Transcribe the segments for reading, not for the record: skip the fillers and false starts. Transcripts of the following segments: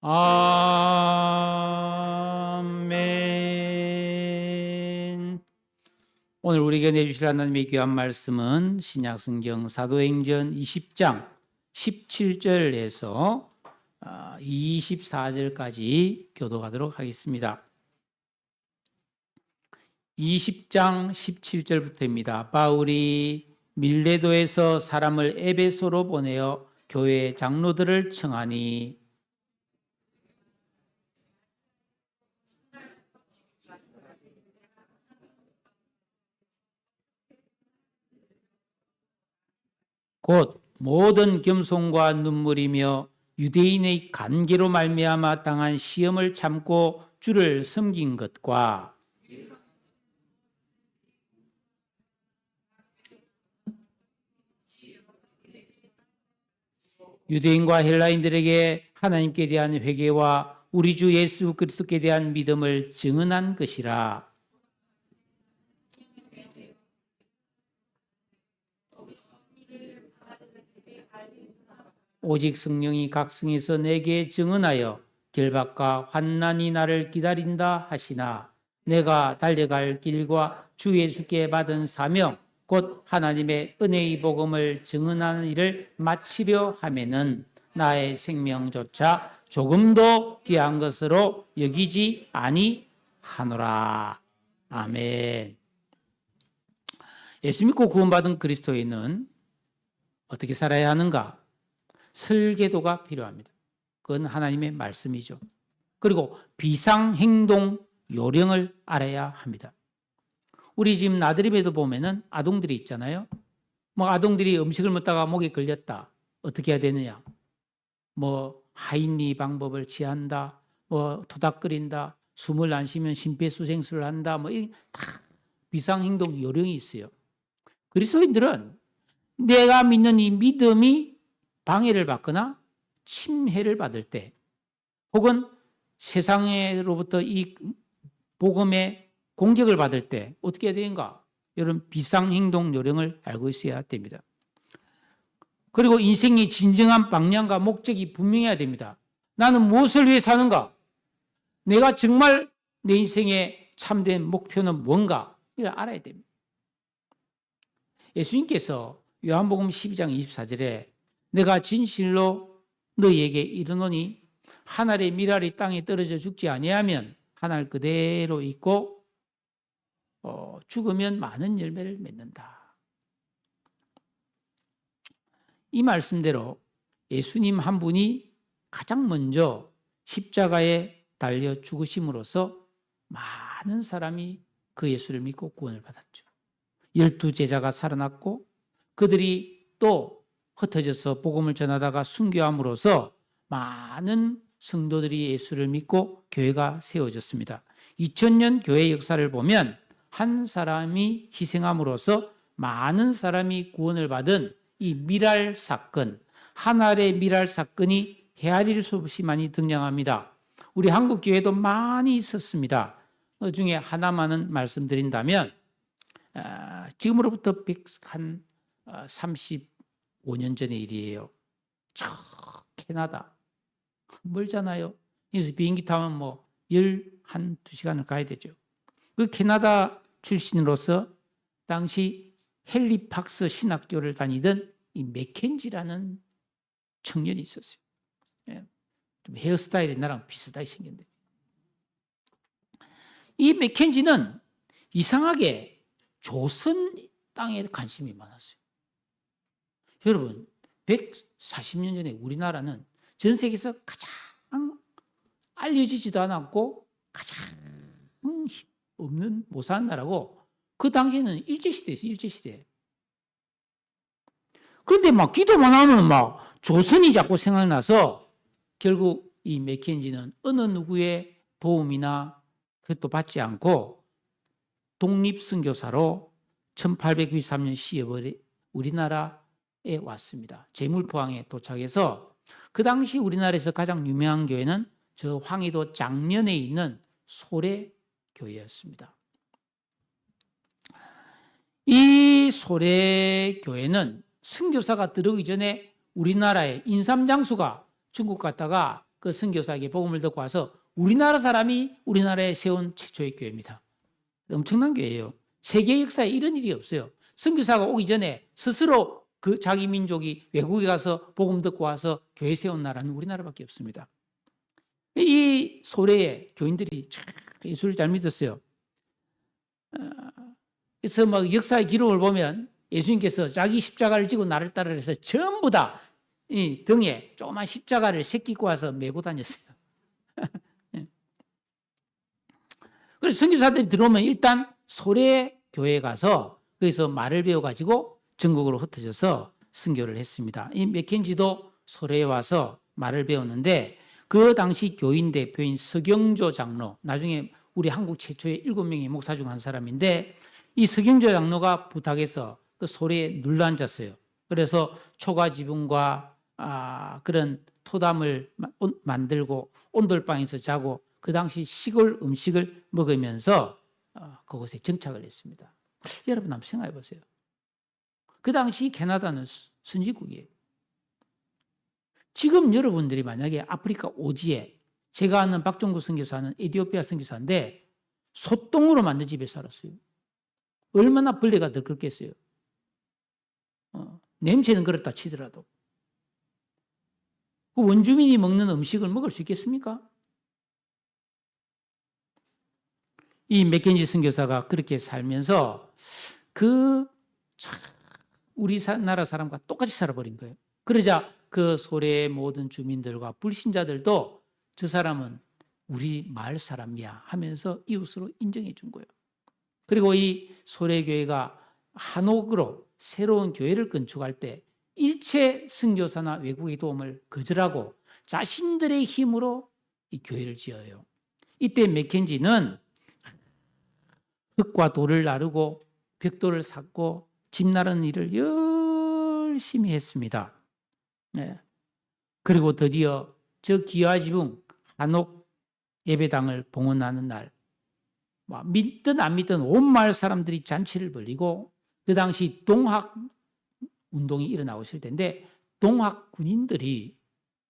아멘. 오늘 우리에게 내주실 하나님의 귀한 말씀은 신약성경 사도행전 20장 17절에서 24절까지 교독하도록 하겠습니다. 20장 17절부터입니다. 바울이 밀레도에서 사람을 에베소로 보내어 교회 장로들을 청하니 곧 모든 겸손과 눈물이며 유대인의 간계로 말미암아 당한 시험을 참고 주를 섬긴 것과 유대인과 헬라인들에게 하나님께 대한 회개와 우리 주 예수 그리스도께 대한 믿음을 증언한 것이라. 오직 성령이 각성에서 내게 증언하여 결박과 환난이 나를 기다린다 하시나 내가 달려갈 길과 주 예수께 받은 사명 곧 하나님의 은혜의 복음을 증언하는 일을 마치려 하면은 나의 생명조차 조금도 귀한 것으로 여기지 아니하노라. 아멘. 예수 믿고 구원받은 그리스도인은 어떻게 살아야 하는가? 설계도가 필요합니다. 그건 하나님의 말씀이죠. 그리고 비상행동 요령을 알아야 합니다. 우리 지금 나들이에도 보면은 아동들이 있잖아요. 아동들이 음식을 먹다가 목에 걸렸다. 어떻게 해야 되느냐? 하인리 방법을 취한다. 토닥거린다. 숨을 안 쉬면 심폐소생술을 한다. 다 비상행동 요령이 있어요. 그리스도인들은 내가 믿는 이 믿음이 방해를 받거나 침해를 받을 때 혹은 세상으로부터 이 복음의 공격을 받을 때 어떻게 해야 되는가? 이런 비상행동 요령을 알고 있어야 됩니다. 그리고 인생의 진정한 방향과 목적이 분명해야 됩니다. 나는 무엇을 위해 사는가? 내가 정말 내 인생의 참된 목표는 뭔가? 이걸 알아야 됩니다. 예수님께서 요한복음 12장 24절에 내가 진실로 너희에게 이르노니 한 알의 밀알이 땅에 떨어져 죽지 아니하면 한 알 그대로 있고 죽으면 많은 열매를 맺는다. 이 말씀대로 예수님 한 분이 가장 먼저 십자가에 달려 죽으심으로써 많은 사람이 그 예수를 믿고 구원을 받았죠. 12제자가 살아났고 그들이 또 흩어져서 복음을 전하다가 순교함으로써 많은 성도들이 예수를 믿고 교회가 세워졌습니다. 2000년 교회 역사를 보면 한 사람이 희생함으로써 많은 사람이 구원을 받은 이 밀알 사건, 한 알의 밀알 사건이 헤아릴 수 없이 많이 등장합니다. 우리 한국 교회도 많이 있었습니다. 그 중에 하나만은 말씀드린다면 지금으로부터 35년 전의 일이에요. 저 캐나다 멀잖아요. 그래서 비행기 타면 12시간을 가야 되죠. 그 캐나다 출신으로서 당시 헨리팍스 신학교를 다니던 이 맥켄지라는 청년이 있었어요. 좀 헤어스타일이 나랑 비슷하게 생겼는데 이 맥켄지는 이상하게 조선 땅에 관심이 많았어요. 여러분 140년 전에 우리나라는 전 세계에서 가장 알려지지도 않았고 가장 없는 못 사는 나라고 그 당시에는 일제시대였어요. 일제시대. 그런데 기도만 하면 조선이 자꾸 생각나서 결국 이 맥켄지는 어느 누구의 도움이나 그것도 받지 않고 독립선교사로 1893년 10월에 우리나라에 왔습니다. 제물포항에 도착해서 그 당시 우리나라에서 가장 유명한 교회는 저 황해도 장년에 있는 소래 교회였습니다. 이 소래 교회는 선교사가 들어오기 전에 우리나라에 인삼장수가 중국 갔다가 그 선교사에게 복음을 듣고 와서 우리나라 사람이 우리나라에 세운 최초의 교회입니다. 엄청난 교회예요. 세계 역사에 이런 일이 없어요. 선교사가 오기 전에 스스로 그 자기 민족이 외국에 가서 복음 듣고 와서 교회 세운 나라는 우리나라밖에 없습니다. 이 소래의 교인들이 예수를 잘 믿었어요. 그래서 막 역사의 기록을 보면 예수님께서 자기 십자가를 지고 나를 따르라 해서 전부 다 이 등에 조그만 십자가를 새끼고 와서 메고 다녔어요. 그래서 선교사들이 들어오면 일단 소래 교회에 가서 거기서 말을 배워가지고 전국으로 흩어져서 선교를 했습니다. 이 맥켄지도 소래에 와서 말을 배웠는데 그 당시 교인 대표인 서경조 장로, 나중에 우리 한국 최초의 7명의 목사 중 한 사람인데 이 서경조 장로가 부탁해서 그 소래에 눌러앉았어요. 그래서 초가 지붕과 그런 토담을 만들고 온돌방에서 자고 그 당시 시골 음식을 먹으면서 그곳에 정착을 했습니다. 여러분 한번 생각해 보세요. 그 당시 캐나다는 선진국이에요. 지금 여러분들이 만약에 아프리카 오지에 제가 아는 박종구 선교사는 에티오피아 선교사인데 소똥으로 만든 집에 살았어요. 얼마나 벌레가 들끓겠어요. 냄새는 그렇다 치더라도. 그 원주민이 먹는 음식을 먹을 수 있겠습니까? 이 맥켄지 선교사가 그렇게 살면서 우리 나라 사람과 똑같이 살아버린 거예요. 그러자 그 소래의 모든 주민들과 불신자들도 저 사람은 우리 마을 사람이야 하면서 이웃으로 인정해 준 거예요. 그리고 이 소래교회가 한옥으로 새로운 교회를 건축할 때 일체 선교사나 외국의 도움을 거절하고 자신들의 힘으로 이 교회를 지어요. 이때 맥켄지는 흙과 돌을 나르고 벽돌을 샀고 집 나르는 일을 열심히 했습니다. 네. 그리고 드디어 저 기와지붕 한옥 예배당을 봉헌하는 날, 믿든 안 믿든 온 마을 사람들이 잔치를 벌이고 그 당시 동학 운동이 일어나고 있을 텐데 동학 군인들이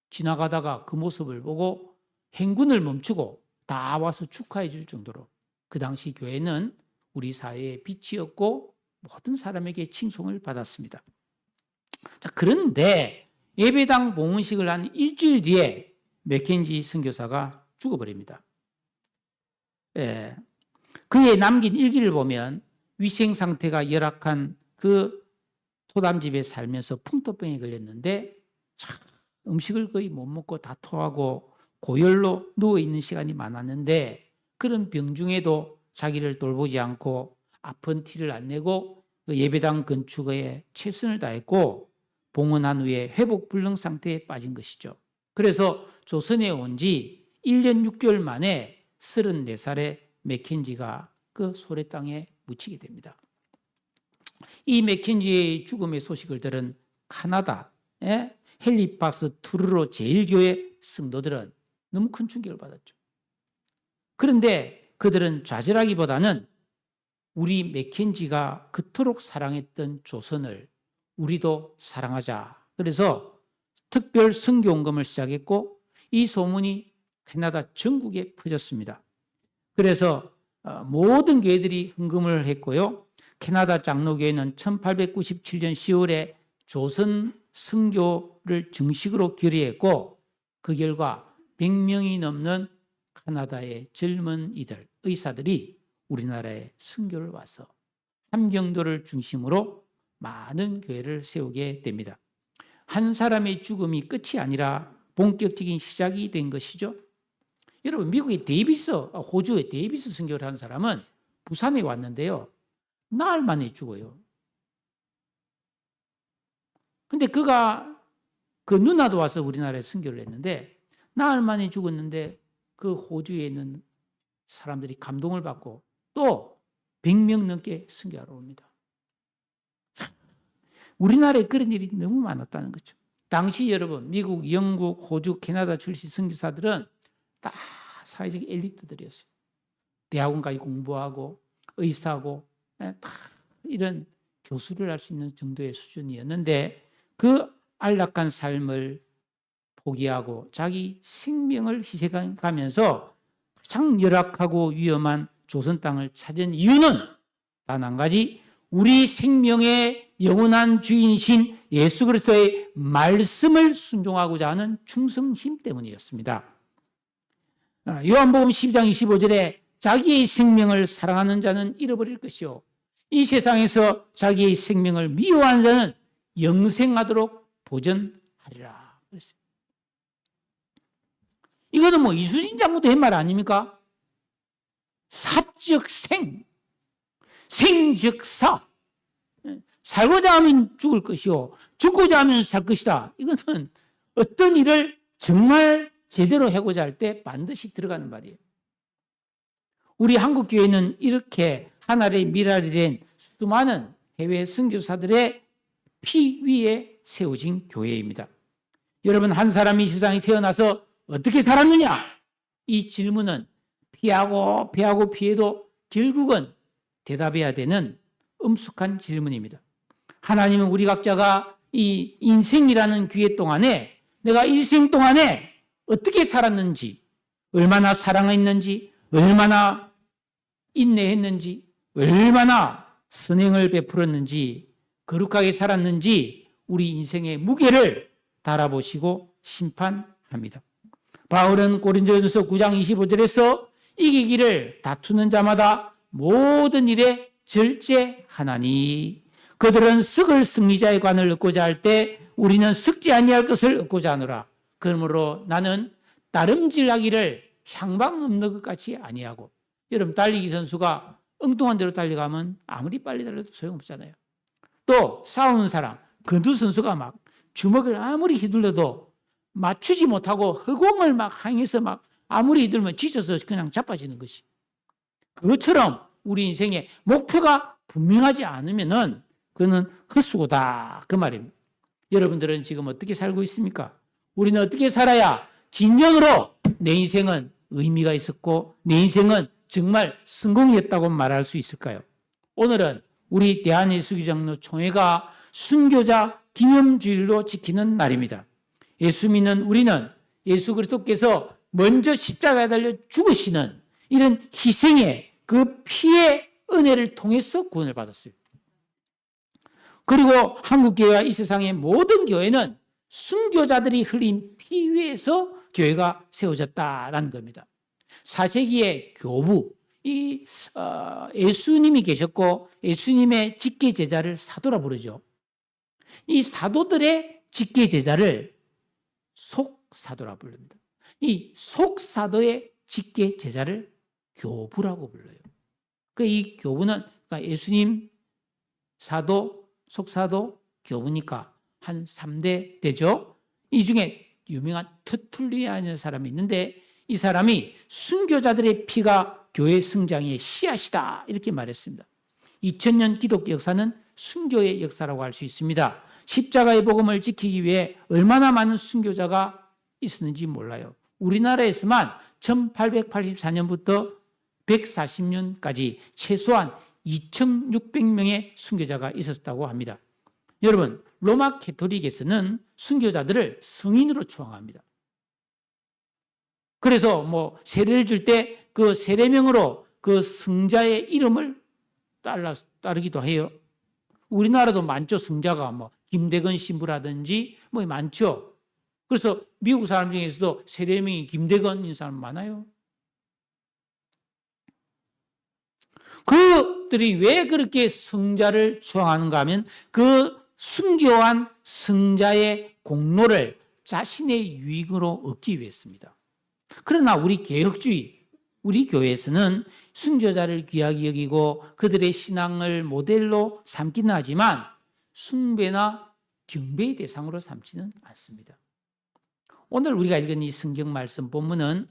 지나가다가 그 모습을 보고 행군을 멈추고 다 와서 축하해 줄 정도로 그 당시 교회는 우리 사회의 빛이었고 모든 사람에게 칭송을 받았습니다. 자, 그런데 예배당 봉헌식을 한 일주일 뒤에 맥켄지 선교사가 죽어버립니다. 그의 남긴 일기를 보면 위생 상태가 열악한 그 토담집에 살면서 풍토병에 걸렸는데 음식을 거의 못 먹고 다 토하고 고열로 누워있는 시간이 많았는데 그런 병 중에도 자기를 돌보지 않고 아픈 티를 안 내고 그 예배당 건축에 최선을 다했고 봉헌한 후에 회복 불능 상태에 빠진 것이죠. 그래서 조선에 온 지 1년 6개월 만에 34살의 맥켄지가 그 소래 땅에 묻히게 됩니다. 이 맥켄지의 죽음의 소식을 들은 카나다의 헬리팍스 투르로 제일교회 성도들은 너무 큰 충격을 받았죠. 그런데 그들은 좌절하기보다는 우리 맥켄지가 그토록 사랑했던 조선을 우리도 사랑하자. 그래서 특별 선교헌금을 시작했고 이 소문이 캐나다 전국에 퍼졌습니다. 그래서 모든 교회들이 헌금을 했고요. 캐나다 장로교회는 1897년 10월에 조선 선교를 정식으로 결의했고 그 결과 100명이 넘는 캐나다의 젊은 의사들이 우리나라에 선교를 와서 함경도를 중심으로 많은 교회를 세우게 됩니다. 한 사람의 죽음이 끝이 아니라 본격적인 시작이 된 것이죠. 여러분, 미국의 호주의 데이비스 선교를 한 사람은 부산에 왔는데요. 나흘 만에 죽어요. 근데 그가 그 누나도 와서 우리나라에 선교를 했는데 나흘 만에 죽었는데 그 호주에 있는 사람들이 감동을 받고 또 100명 넘게 선교하러 옵니다. 우리나라에 그런 일이 너무 많았다는 거죠. 당시 여러분, 미국, 영국, 호주, 캐나다 출신 선교사들은 다 사회적 엘리트들이었어요. 대학원까지 공부하고 의사고 다 이런 교수를 할 수 있는 정도의 수준이었는데 그 안락한 삶을 포기하고 자기 생명을 희생하면서 가장 열악하고 위험한 조선 땅을 찾은 이유는 단 한 가지, 우리 생명의 영원한 주인이신 예수 그리스도의 말씀을 순종하고자 하는 충성심 때문이었습니다. 요한복음 12장 25절에 자기의 생명을 사랑하는 자는 잃어버릴 것이요 이 세상에서 자기의 생명을 미워하는 자는 영생하도록 보전하리라. 이거는 뭐 이순신 장군도 한 말 아닙니까? 사즉 생, 생즉 사. 살고자 하면 죽을 것이요 죽고자 하면 살 것이다. 이거는 어떤 일을 정말 제대로 하고자 할 때 반드시 들어가는 말이에요. 우리 한국교회는 이렇게 하나의 미랄이 된 수많은 해외 선교사들의 피 위에 세워진 교회입니다. 여러분, 한 사람이 세상에 태어나서 어떻게 살았느냐? 이 질문은 피하고 피해도 결국은 대답해야 되는 엄숙한 질문입니다. 하나님은 우리 각자가 이 인생이라는 기회 동안에 내가 일생 동안에 어떻게 살았는지, 얼마나 사랑했는지, 얼마나 인내했는지, 얼마나 선행을 베풀었는지, 거룩하게 살았는지 우리 인생의 무게를 달아보시고 심판합니다. 바울은 고린도전서 9장 25절에서 이기기를 다투는 자마다 모든 일에 절제하나니 그들은 썩을 승리자의 관을 얻고자 할 때 우리는 썩지 아니할 것을 얻고자 하노라. 그러므로 나는 따름질하기를 향방 없는 것 같이 아니하고. 여러분, 달리기 선수가 엉뚱한 대로 달려가면 아무리 빨리 달려도 소용없잖아요. 또 싸우는 사람, 건투 선수가 막 주먹을 아무리 휘둘러도 맞추지 못하고 허공을 막 향해서 막 아무리 휘둘면 지쳐서 그냥 자빠지는 것이. 그것처럼 우리 인생에 목표가 분명하지 않으면은 그는 헛수고다, 그 말입니다. 여러분들은 지금 어떻게 살고 있습니까? 우리는 어떻게 살아야 진정으로 내 인생은 의미가 있었고 내 인생은 정말 성공이었다고 말할 수 있을까요? 오늘은 우리 대한예수교장로총회가 순교자 기념주일로 지키는 날입니다. 예수 믿는 우리는 예수 그리스도께서 먼저 십자가에 달려 죽으시는 이런 희생의 그 피의 은혜를 통해서 구원을 받았어요. 그리고 한국교회와 이 세상의 모든 교회는 순교자들이 흘린 피 위에서 교회가 세워졌다라는 겁니다. 4세기의 교부, 예수님이 계셨고 예수님의 직계 제자를 사도라 부르죠. 이 사도들의 직계 제자를 속사도라 부릅니다. 이 속사도의 직계 제자를 교부라고 불러요. 이 교부는 예수님 사도, 속사도, 교부니까 한 3대 되죠. 이 중에 유명한 터툴리안이라는 사람이 있는데 이 사람이 순교자들의 피가 교회 성장의 씨앗이다 이렇게 말했습니다. 2000년 기독교 역사는 순교의 역사라고 할 수 있습니다. 십자가의 복음을 지키기 위해 얼마나 많은 순교자가 있었는지 몰라요. 우리나라에서만 1884년부터 140년까지 최소한 2600명의 순교자가 있었다고 합니다. 여러분, 로마 가톨릭에서는 순교자들을 성인으로 추앙합니다. 그래서 세례를 줄 때 그 세례명으로 그 성자의 이름을 따르기도 해요. 우리나라도 많죠. 성자가 김대건 신부라든지 많죠. 그래서 미국 사람 중에서도 세례명이 김대건인 사람 많아요. 그들이 왜 그렇게 성자를 추앙하는가 하면 그 순교한 성자의 공로를 자신의 유익으로 얻기 위해서입니다. 그러나 우리 개혁주의, 우리 교회에서는 순교자를 귀하게 여기고 그들의 신앙을 모델로 삼기는 하지만 숭배나 경배의 대상으로 삼지는 않습니다. 오늘 우리가 읽은 이 성경 말씀 본문은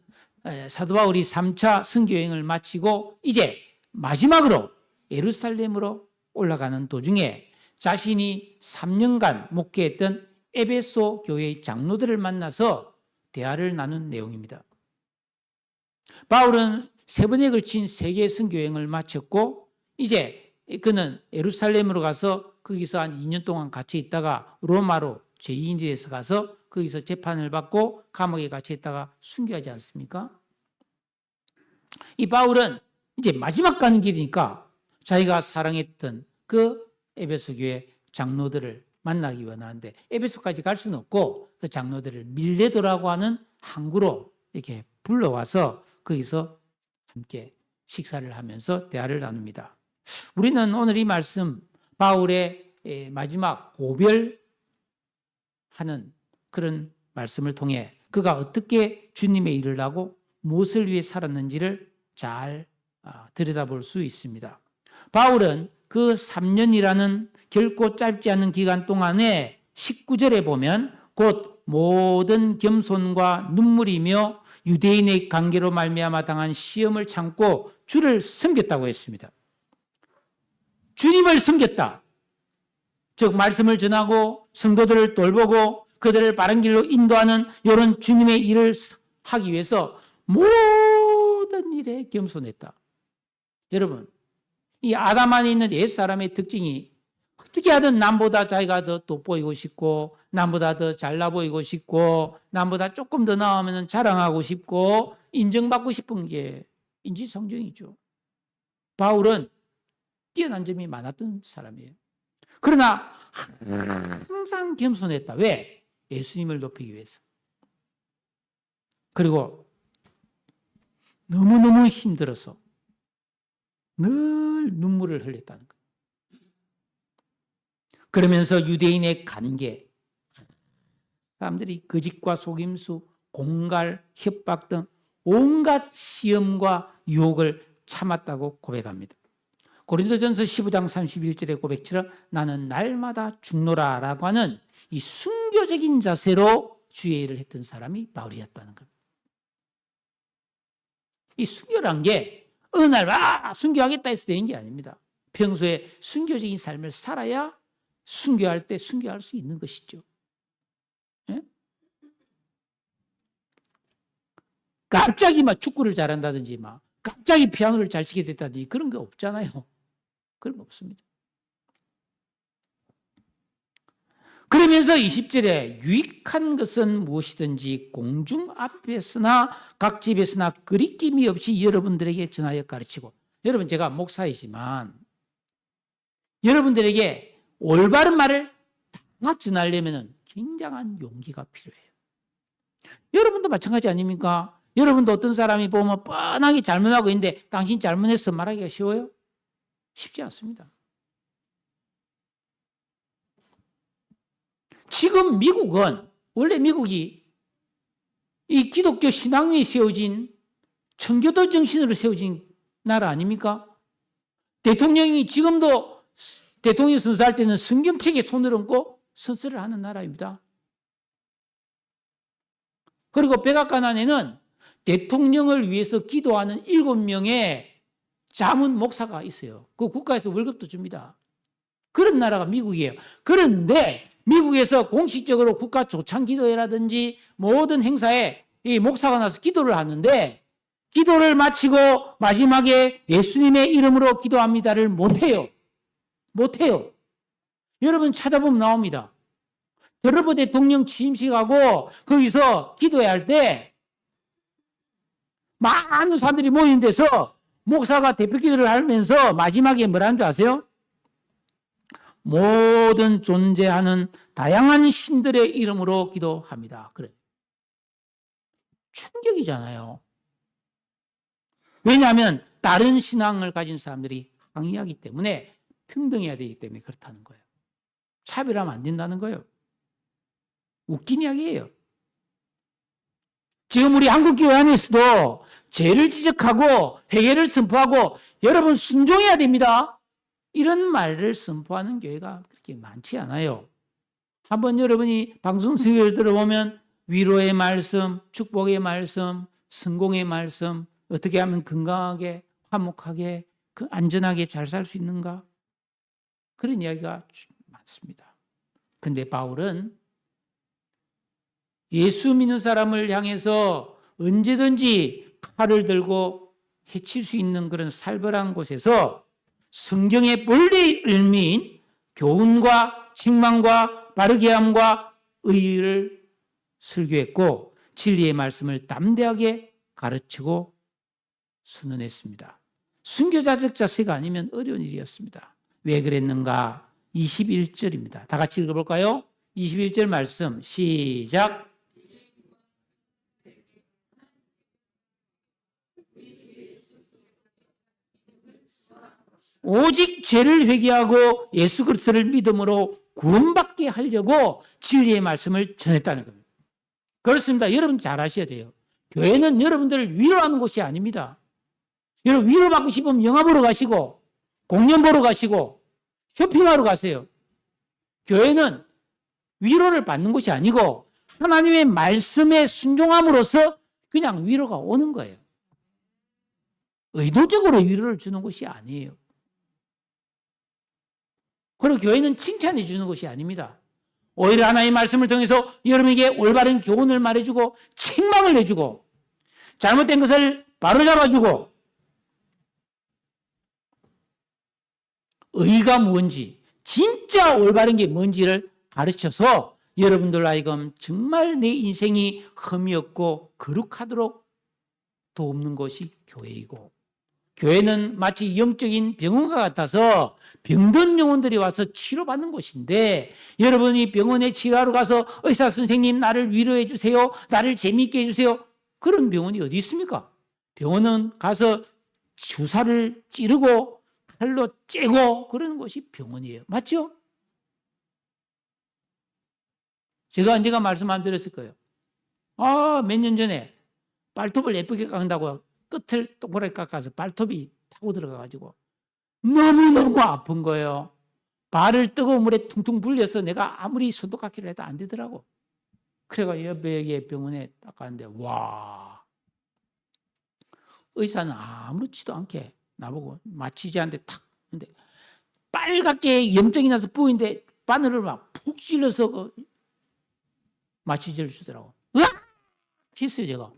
사도 바울이 3차 선교여행을 마치고 이제 마지막으로 예루살렘으로 올라가는 도중에 자신이 3년간 목회했던 에베소 교회의 장로들을 만나서 대화를 나눈 내용입니다. 바울은 3번에 걸친 세계 선교여행을 마쳤고 이제 그는 예루살렘으로 가서 거기서 한 2년 동안 같이 있다가 로마로 제2인도에서 가서 거기서 재판을 받고 감옥에 갇혀있다가 순교하지 않습니까? 이 바울은 이제 마지막 가는 길이니까 자기가 사랑했던 그 에베소 교회 장로들을 만나기 원하는데 에베소까지 갈 수는 없고 그 장로들을 밀레도라고 하는 항구로 이렇게 불러와서 거기서 함께 식사를 하면서 대화를 나눕니다. 우리는 오늘 이 말씀 바울의 마지막 고별하는 그런 말씀을 통해 그가 어떻게 주님의 일을 하고 무엇을 위해 살았는지를 잘 들여다볼 수 있습니다. 바울은 그 3년이라는 결코 짧지 않은 기간 동안에 19절에 보면 곧 모든 겸손과 눈물이며 유대인의 관계로 말미암아 당한 시험을 참고 주를 섬겼다고 했습니다. 주님을 섬겼다. 즉 말씀을 전하고 성도들을 돌보고 그들을 바른 길로 인도하는 이런 주님의 일을 하기 위해서 모든 일에 겸손했다. 여러분, 이 아담 안에 있는 옛사람의 특징이 어떻게 하든 남보다 자기가 더 돋보이고 싶고 남보다 더 잘나 보이고 싶고 남보다 조금 더 나으면 자랑하고 싶고 인정받고 싶은 게 인지상정이죠. 바울은 뛰어난 점이 많았던 사람이에요. 그러나 항상 겸손했다. 왜? 예수님을 높이기 위해서. 그리고 너무너무 힘들어서 늘 눈물을 흘렸다는 거예요. 그러면서 유대인의 관계, 사람들이 거짓과 속임수, 공갈, 협박 등 온갖 시험과 유혹을 참았다고 고백합니다. 고린도전서 15장 31절의 고백처럼 나는 날마다 죽노라 라고 하는 이 순교적인 자세로 주의 일을 했던 사람이 바울이었다는 겁니다. 이 순교란 게 어느 날 순교하겠다 해서 되는 게 아닙니다. 평소에 순교적인 삶을 살아야 순교할 때 순교할 수 있는 것이죠. 예? 갑자기 막 축구를 잘한다든지 갑자기 피아노를 잘 치게 됐다든지 그런 게 없잖아요. 그런 거 없습니다. 그러면서 20절에 유익한 것은 무엇이든지 공중 앞에서나 각 집에서나 거리낌이 없이 여러분들에게 전하여 가르치고, 여러분 제가 목사이지만 여러분들에게 올바른 말을 다 전하려면 굉장한 용기가 필요해요. 여러분도 마찬가지 아닙니까? 여러분도 어떤 사람이 보면 뻔하게 잘못하고 있는데 당신 잘못했어 말하기가 쉬워요? 쉽지 않습니다. 지금 미국은 원래 미국이 이 기독교 신앙 위에 세워진 청교도 정신으로 세워진 나라 아닙니까? 대통령이 지금도 대통령 선서할 때는 성경책에 손을 얹고 선서를 하는 나라입니다. 그리고 백악관 안에는 대통령을 위해서 기도하는 7명의 자문 목사가 있어요. 그 국가에서 월급도 줍니다. 그런 나라가 미국이에요. 그런데 미국에서 공식적으로 국가 조창 기도회라든지 모든 행사에 이 목사가 나서 기도를 하는데 기도를 마치고 마지막에 예수님의 이름으로 기도합니다를 못해요. 못해요. 여러분 찾아보면 나옵니다. 트럼프 대통령 취임식하고 거기서 기도회할 할 때 많은 사람들이 모인 데서 목사가 대표 기도를 하면서 마지막에 뭐라는 줄 아세요? 모든 존재하는 다양한 신들의 이름으로 기도합니다. 그래. 충격이잖아요. 왜냐하면 다른 신앙을 가진 사람들이 항의하기 때문에 평등해야 되기 때문에 그렇다는 거예요. 차별하면 안 된다는 거예요. 웃긴 이야기예요. 지금 우리 한국교회 안에서도 죄를 지적하고 회개를 선포하고 여러분 순종해야 됩니다. 이런 말을 선포하는 교회가 그렇게 많지 않아요. 한번 여러분이 방송 설교를 들어보면 위로의 말씀, 축복의 말씀, 성공의 말씀, 어떻게 하면 건강하게, 화목하게, 안전하게 잘 살 수 있는가? 그런 이야기가 많습니다. 근데 바울은 예수 믿는 사람을 향해서 언제든지 칼을 들고 해칠 수 있는 그런 살벌한 곳에서 성경의 본래의 의미인 교훈과 책망과 바르게 함과 의의를 설교했고 진리의 말씀을 담대하게 가르치고 선언했습니다. 순교자적 자세가 아니면 어려운 일이었습니다. 왜 그랬는가? 21절입니다. 다 같이 읽어볼까요? 21절 말씀 시작. 오직 죄를 회개하고 예수 그리스도를 믿음으로 구원받게 하려고 진리의 말씀을 전했다는 겁니다. 그렇습니다. 여러분 잘 아셔야 돼요. 교회는 여러분들을 위로하는 곳이 아닙니다. 여러분 위로받고 싶으면 영화 보러 가시고 공연 보러 가시고 쇼핑하러 가세요. 교회는 위로를 받는 곳이 아니고 하나님의 말씀에 순종함으로써 그냥 위로가 오는 거예요. 의도적으로 위로를 주는 곳이 아니에요. 그리고 교회는 칭찬해 주는 곳이 아닙니다. 오히려 하나님의 말씀을 통해서 여러분에게 올바른 교훈을 말해주고 책망을 내주고 잘못된 것을 바로잡아주고 의가 무엇인지 진짜 올바른 게 뭔지를 가르쳐서 여러분들 하여금 정말 내 인생이 흠이 없고 거룩하도록 돕는 것이 교회이고 교회는 마치 영적인 병원과 같아서 병든 영혼들이 와서 치료받는 곳인데 여러분이 병원에 치료하러 가서 의사 선생님 나를 위로해 주세요. 나를 재미있게 해주세요. 그런 병원이 어디 있습니까? 병원은 가서 주사를 찌르고 칼로 째고 그러는 것이 병원이에요. 맞죠? 제가 언젠가 말씀 안 드렸을 거예요. 몇 년 전에 발톱을 예쁘게 깎는다고 끝을 동그랗게 깎아서 발톱이 타고 들어가가지고 너무너무 아픈 거예요. 발을 뜨거운 물에 퉁퉁 불려서 내가 아무리 손톱깎이를 해도 안 되더라고. 그래가 옆에 병원에 닦았는데 와 의사는 아무렇지도 않게 나보고 마취제 한 대 탁 근데 빨갛게 염증이 나서 부은데 바늘을 막 푹 찔러서 마취제를 주더라고. 으악! 했어요 제가.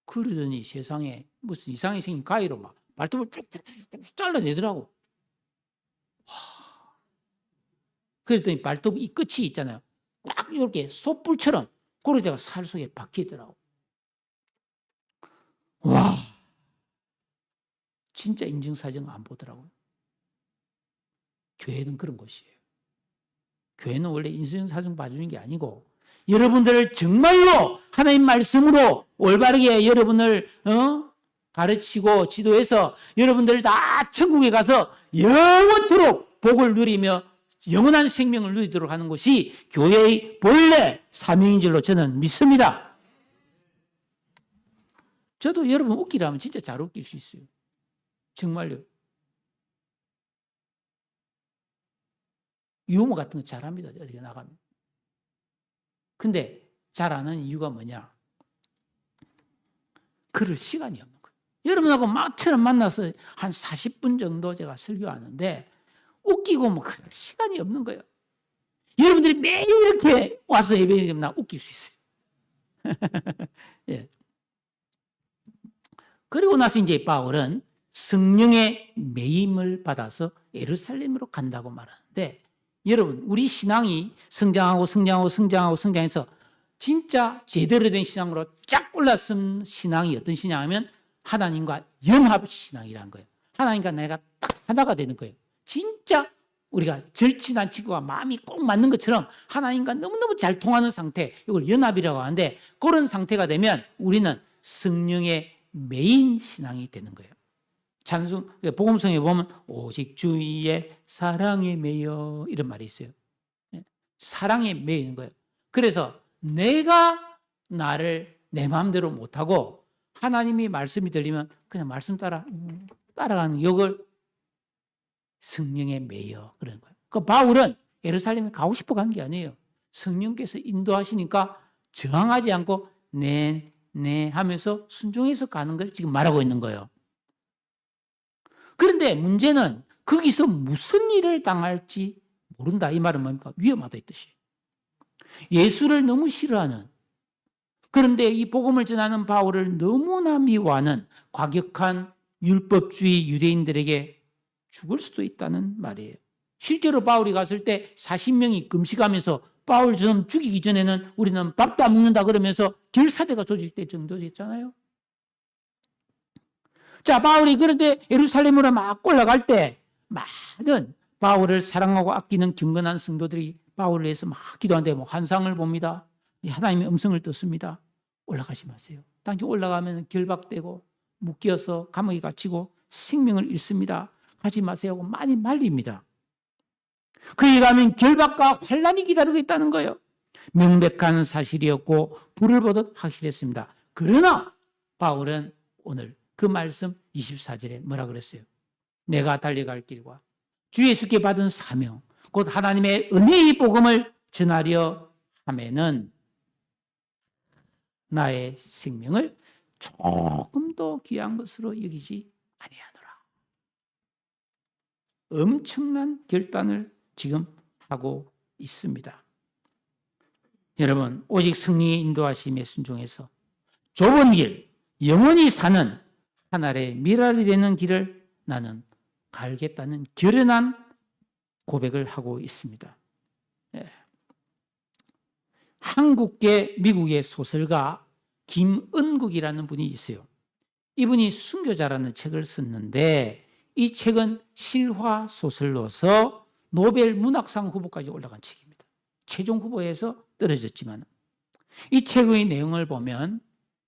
그러더니 세상에 무슨 이상하게 생긴 가위로 막 발톱을 쭉쭉쭉 잘라내더라고. 그랬더니 발톱 이 끝이 있잖아요. 딱 이렇게 솥불처럼 그러다가 살 속에 박히더라고. 와, 진짜 인증사정 안 보더라고요. 교회는 그런 곳이에요. 교회는 원래 인증사정 봐주는 게 아니고 여러분들을 정말로 하나님 말씀으로 올바르게 여러분을 가르치고 지도해서 여러분들 다 천국에 가서 영원토록 복을 누리며 영원한 생명을 누리도록 하는 것이 교회의 본래 사명인 줄로 저는 믿습니다. 저도 여러분 웃기라면 진짜 잘 웃길 수 있어요. 정말요. 유머 같은 거 잘합니다. 어디에 나가면. 근데 잘 안 하는 이유가 뭐냐? 그럴 시간이 없는 거예요. 여러분하고 막처럼 만나서 한 40분 정도 제가 설교하는데 웃기고 뭐 그럴 시간이 없는 거예요. 여러분들이 매일 이렇게 와서 예배드리면 나 웃길 수 있어요. 예. 그리고 나서 이제 바울은 성령의 매임을 받아서 예루살렘으로 간다고 말하는데 여러분 우리 신앙이 성장해서 진짜 제대로 된 신앙으로 쫙 올라선 신앙이 어떤 신앙이면 하나님과 연합 신앙이라는 거예요. 하나님과 내가 딱 하나가 되는 거예요. 진짜 우리가 절친한 친구와 마음이 꼭 맞는 것처럼 하나님과 너무너무 잘 통하는 상태, 이걸 연합이라고 하는데 그런 상태가 되면 우리는 성령의 메인 신앙이 되는 거예요. 찬송, 복음성에 보면 오직 주의 사랑에 매여 이런 말이 있어요. 사랑에 매이는 거예요. 그래서 내가 나를 내 마음대로 못하고 하나님이 말씀이 들리면 그냥 말씀 따라가는 이걸 성령에 매여 그러는 거예요. 그 바울은 예루살렘에 가고 싶어 간 게 아니에요. 성령께서 인도하시니까 저항하지 않고 네 하면서 순종해서 가는 걸 지금 말하고 있는 거예요. 그런데 문제는 거기서 무슨 일을 당할지 모른다. 이 말은 뭡니까? 위험하다 이 뜻이에요. 예수를 너무 싫어하는, 그런데 이 복음을 전하는 바울을 너무나 미워하는 과격한 율법주의 유대인들에게 죽을 수도 있다는 말이에요. 실제로 바울이 갔을 때 40명이 금식하면서 바울 좀 죽이기 전에는 우리는 밥도 안 먹는다 그러면서 결사대가 조직될 정도였잖아요. 자, 바울이 그런데 예루살렘으로 막 올라갈 때 많은 바울을 사랑하고 아끼는 경건한 성도들이 바울을 위해서 막 기도하는데 뭐 환상을 봅니다. 하나님의 음성을 듣습니다. 올라가지 마세요. 당시 올라가면 결박되고 묶여서 감옥에 갇히고 생명을 잃습니다. 가지 마세요 하고 많이 말립니다. 그에 가면 결박과 환란이 기다리고 있다는 거예요. 명백한 사실이었고 불을 보듯 확실했습니다. 그러나 바울은 오늘 그 말씀 24절에 뭐라 그랬어요? 내가 달려갈 길과 주 예수께 받은 사명 곧 하나님의 은혜의 복음을 전하려 하면은 나의 생명을 조금도 귀한 것으로 여기지 아니하노라. 엄청난 결단을 지금 하고 있습니다. 여러분, 오직 승리의 인도하심에 순종해서 좁은 길, 영원히 사는 하늘의 미랄이 되는 길을 나는 갈겠다는 결연한 고백을 하고 있습니다. 예. 한국계 미국의 소설가 김은국이라는 분이 있어요. 이분이 순교자라는 책을 썼는데 이 책은 실화 소설로서 노벨 문학상 후보까지 올라간 책입니다. 최종 후보에서 떨어졌지만 이 책의 내용을 보면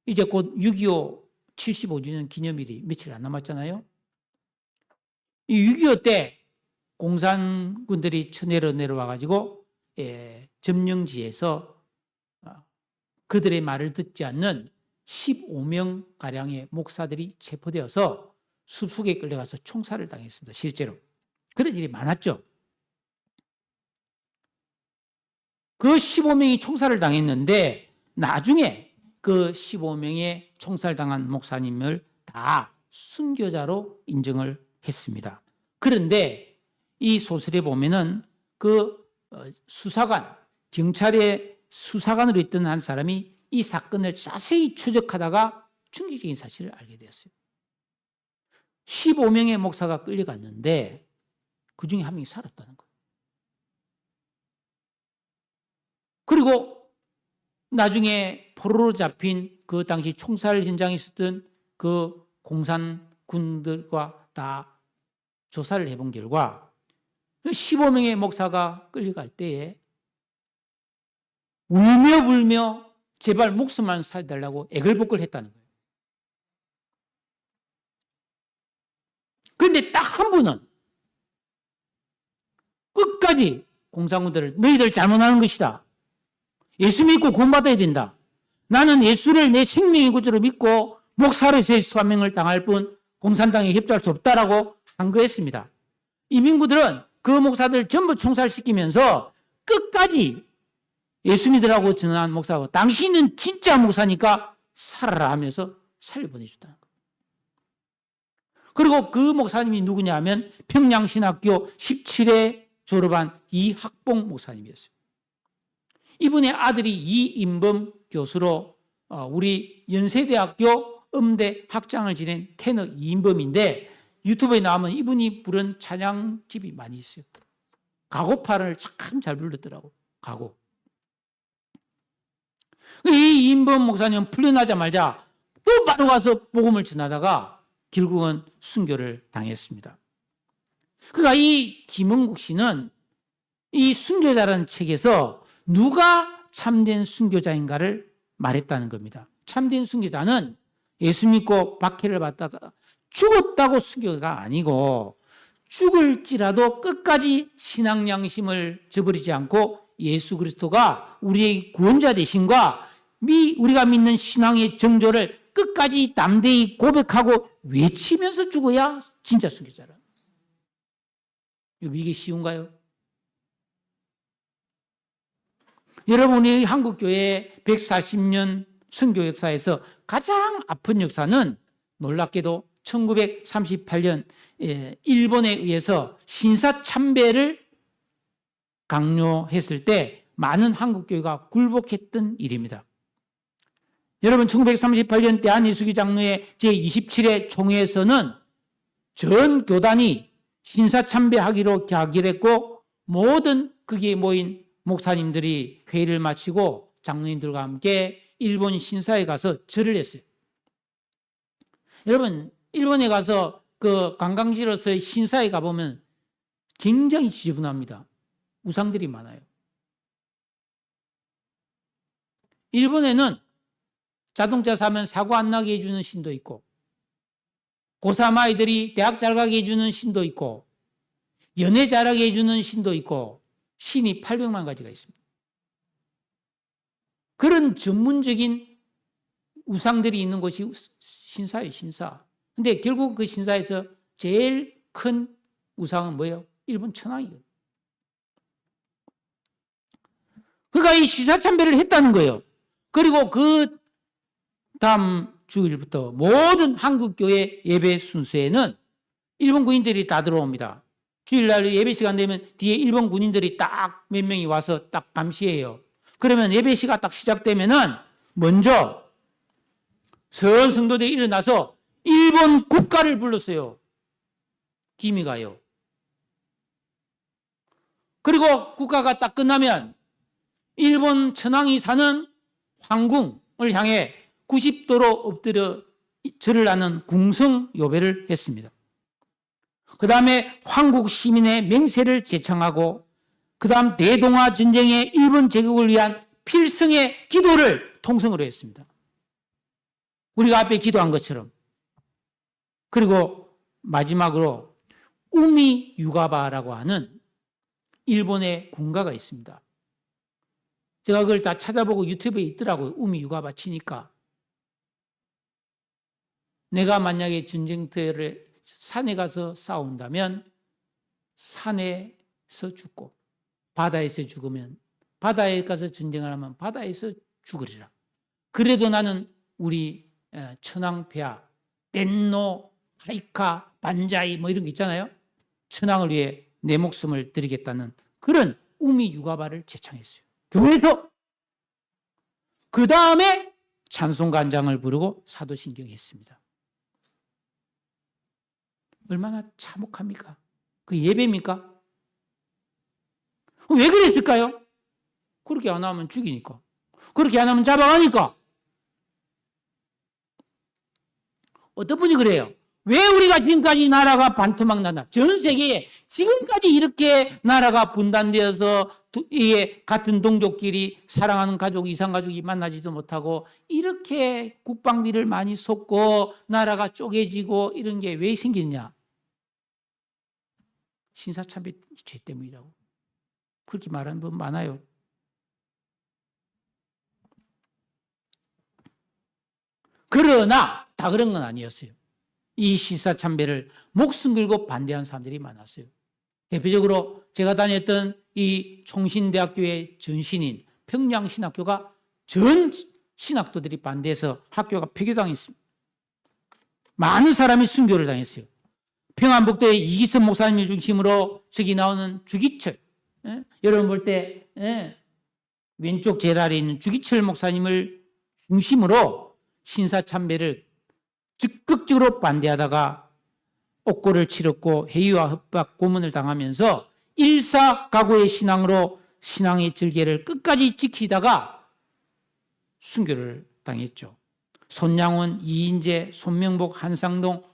이제 곧 6.25 75주년 기념일이 며칠 안 남았잖아요. 이 6.25 때 공산군들이 쳐내려 내려와가지고 점령지에서 그들의 말을 듣지 않는 15명가량의 목사들이 체포되어서 숲속에 끌려가서 총살을 당했습니다. 실제로. 그런 일이 많았죠. 그 15명이 총살을 당했는데 나중에 그 15명의 총살당한 목사님을 다 순교자로 인정을 했습니다. 그런데 이 소설에 보면은 그 수사관, 경찰의 수사관으로 있던 한 사람이 이 사건을 자세히 추적하다가 충격적인 사실을 알게 되었어요. 15명의 목사가 끌려갔는데 그 중에 한 명이 살았다는 거예요. 그리고 나중에 포로로 잡힌 그 당시 총살 현장에 있었던 그 공산군들과 다 조사를 해본 결과 15명의 목사가 끌려갈 때에 울며 제발 목숨만 살려달라고 애걸복걸 했다는 거예요. 그런데 딱 한 분은 끝까지 공산군들을 너희들 잘못하는 것이다. 예수 믿고 구원받아야 된다. 나는 예수를 내 생명의 구주로 믿고 목사로서의 사명을 당할 뿐 공산당에 협조할 수 없다라고 항거했습니다. 이 민구들은 그 목사들 전부 총살시키면서 끝까지 예수 믿으라고 전한 목사하고 당신은 진짜 목사니까 살아라 하면서 살려보내줬다는 거예요. 그리고 그 목사님이 누구냐 하면 평양신학교 17회 졸업한 이학봉 목사님이었어요. 이분의 아들이 이인범 교수로 우리 연세대학교 음대 학장을 지낸 테너 이인범인데 유튜브에 나오면 이분이 부른 찬양집이 많이 있어요. 가고파를 참 잘 불렀더라고. 가고. 이 이인범 목사님은 풀려나자마자 또 바로 가서 복음을 전하다가 결국은 순교를 당했습니다. 그러니까 이 김은국 씨는 이 순교자라는 책에서 누가 참된 순교자인가를 말했다는 겁니다. 참된 순교자는 예수 믿고 박해를 받다가 죽었다고 순교가 아니고 죽을지라도 끝까지 신앙 양심을 저버리지 않고 예수 그리스도가 우리의 구원자 되심과 우리가 믿는 신앙의 정조를 끝까지 담대히 고백하고 외치면서 죽어야 진짜 순교자라. 이게 쉬운가요? 여러분이 한국교회 140년 선교 역사에서 가장 아픈 역사는 놀랍게도 1938년 일본에 의해서 신사참배를 강요했을 때 많은 한국교회가 굴복했던 일입니다. 여러분 1938년 대한예수교 장로회 제27회 총회에서는 전 교단이 신사참배하기로 결의했고 모든 거기에 모인 목사님들이 회의를 마치고 장로님들과 함께 일본 신사에 가서 절을 했어요. 여러분, 일본에 가서 그 관광지로서의 신사에 가보면 굉장히 지저분합니다. 우상들이 많아요. 일본에는 자동차 사면 사고 안 나게 해주는 신도 있고, 고3 아이들이 대학 잘 가게 해주는 신도 있고, 연애 잘하게 해주는 신도 있고, 신이 800만 가지가 있습니다. 그런 전문적인 우상들이 있는 곳이 신사예요, 신사. 근데 결국 그 신사에서 제일 큰 우상은 뭐예요? 일본 천황이거든요. 그러니까 이 시사참배를 했다는 거예요. 그리고 그 다음 주일부터 모든 한국교회 예배 순서에는 일본 군인들이 다 들어옵니다. 주일날 예배 시간 되면 뒤에 일본 군인들이 딱 몇 명이 와서 딱 감시해요. 그러면 예배 시간 딱 시작되면은 먼저 선 성도들이 일어나서 일본 국가를 불렀어요. 기미가요. 그리고 국가가 딱 끝나면 일본 천황이 사는 황궁을 향해 90도로 엎드려 절을 하는 궁성요배를 했습니다. 그 다음에 황국 시민의 맹세를 제창하고 그 다음 대동아 전쟁의 일본 제국을 위한 필승의 기도를 통성으로 했습니다. 우리가 앞에 기도한 것처럼. 그리고 마지막으로 우미 유가바라고 하는 일본의 군가가 있습니다. 제가 그걸 다 찾아보고 유튜브에 있더라고요. 우미 유가바 치니까. 내가 만약에 전쟁터를 산에 가서 싸운다면 산에서 죽고 바다에서 죽으면 바다에 가서 전쟁을 하면 바다에서 죽으리라. 그래도 나는 우리 천황폐하, 뗏노, 하이카, 반자이 뭐 이런 거 있잖아요. 천황을 위해 내 목숨을 드리겠다는 그런 우미 유가바를 제창했어요. 교회에서. 그 다음에 찬송간장을 부르고 사도신경 했습니다. 얼마나 참혹합니까? 그 예배입니까? 왜 그랬을까요? 그렇게 안 하면 죽이니까. 그렇게 안 하면 잡아가니까. 어떤 분이 그래요? 왜 우리가 지금까지 나라가 반토막 났나? 전 세계에 지금까지 이렇게 나라가 분단되어서 같은 동족끼리 사랑하는 가족, 이상가족이 만나지도 못하고 이렇게 국방비를 많이 쏟고 나라가 쪼개지고 이런 게 왜 생겼냐? 신사참배 죄 때문이라고. 그렇게 말하는 분 많아요. 그러나 다 그런 건 아니었어요. 이 신사참배를 목숨 걸고 반대한 사람들이 많았어요. 대표적으로 제가 다녔던 이 총신대학교의 전신인 평양신학교가 전 신학도들이 반대해서 학교가 폐교당했습니다. 많은 사람이 순교를 당했어요. 평안북도의 이기선 목사님을 중심으로 저기 나오는 주기철, 여러분 볼 때 왼쪽 제랄에 있는 주기철 목사님을 중심으로 신사참배를 적극적으로 반대하다가 옥고를 치렀고 해이와 협박, 고문을 당하면서 일사각오의 신앙으로 신앙의 절개를 끝까지 지키다가 순교를 당했죠. 손양원, 이인재, 손명복, 한상동,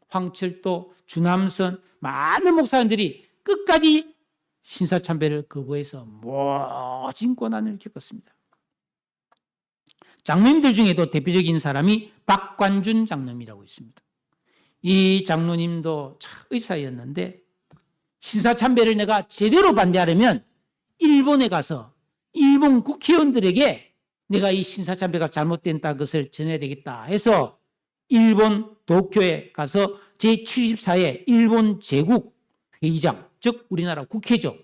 황철도, 주남선 많은 목사님들이 끝까지 신사참배를 거부해서 모진 고난을 겪었습니다. 장로님들 중에도 대표적인 사람이 박관준 장로님이라고 있습니다. 이 장로님도 의사였는데 신사참배를 내가 제대로 반대하려면 일본에 가서 일본 국회의원들에게 내가 이 신사참배가 잘못된다 것을 전해야 되겠다 해서 일본 도쿄에 가서 제74회 일본 제국 회의장, 즉 우리나라 국회죠.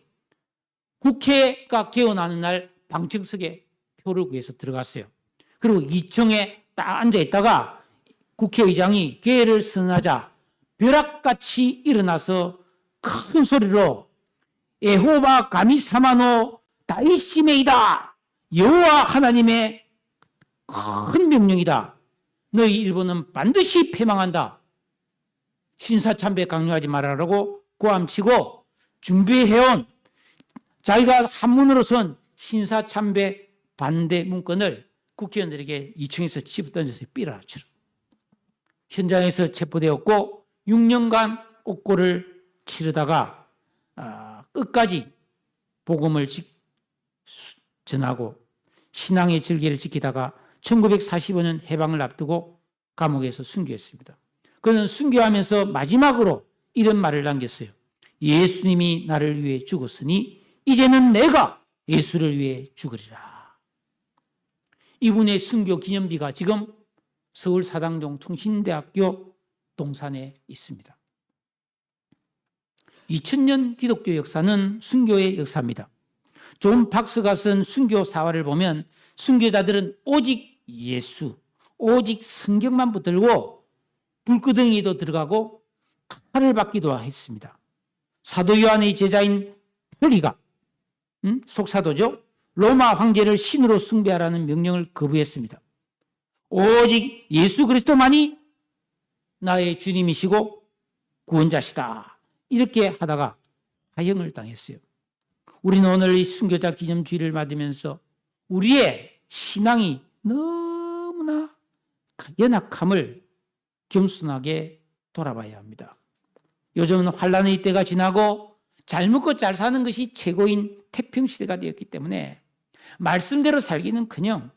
국회가 개원하는 날 방청석에 표를 구해서 들어갔어요. 그리고 2층에 딱 앉아 있다가 국회의장이 개회를 선언하자 벼락같이 일어나서 큰 소리로 에호바 가미사마노 다이시메이다. 여호와 하나님의 큰 명령이다. 너희 일본은 반드시 패망한다. 신사참배 강요하지 말아라고 고함치고 준비해온 자기가 한문으로선 신사참배 반대 문건을 국회의원들에게 2층에서 집어 던져서 삐라치러. 현장에서 체포되었고 6년간 옥고를 치르다가 끝까지 복음을 전하고 신앙의 절개를 지키다가 1945년 해방을 앞두고 감옥에서 순교했습니다. 그는 순교하면서 마지막으로 이런 말을 남겼어요. 예수님이 나를 위해 죽었으니 이제는 내가 예수를 위해 죽으리라. 이분의 순교 기념비가 지금 서울 사당동 통신대학교 동산에 있습니다. 2000년 기독교 역사는 순교의 역사입니다. 존 박스가 쓴 순교 사화를 보면 순교자들은 오직 예수, 오직 성경만 붙들고 불구덩이에도 들어가고 칼을 받기도 했습니다. 사도 요한의 제자인 폴리가 속사도죠. 로마 황제를 신으로 숭배하라는 명령을 거부했습니다. 오직 예수 그리스도만이 나의 주님이시고 구원자시다. 이렇게 하다가 화형을 당했어요. 우리는 오늘 이 순교자 기념주의를 맞으면서 우리의 신앙이 너무나 연약함을 겸손하게 돌아봐야 합니다. 요즘은 환란의 때가 지나고 잘 먹고 잘 사는 것이 최고인 태평시대가 되었기 때문에 말씀대로 살기는커녕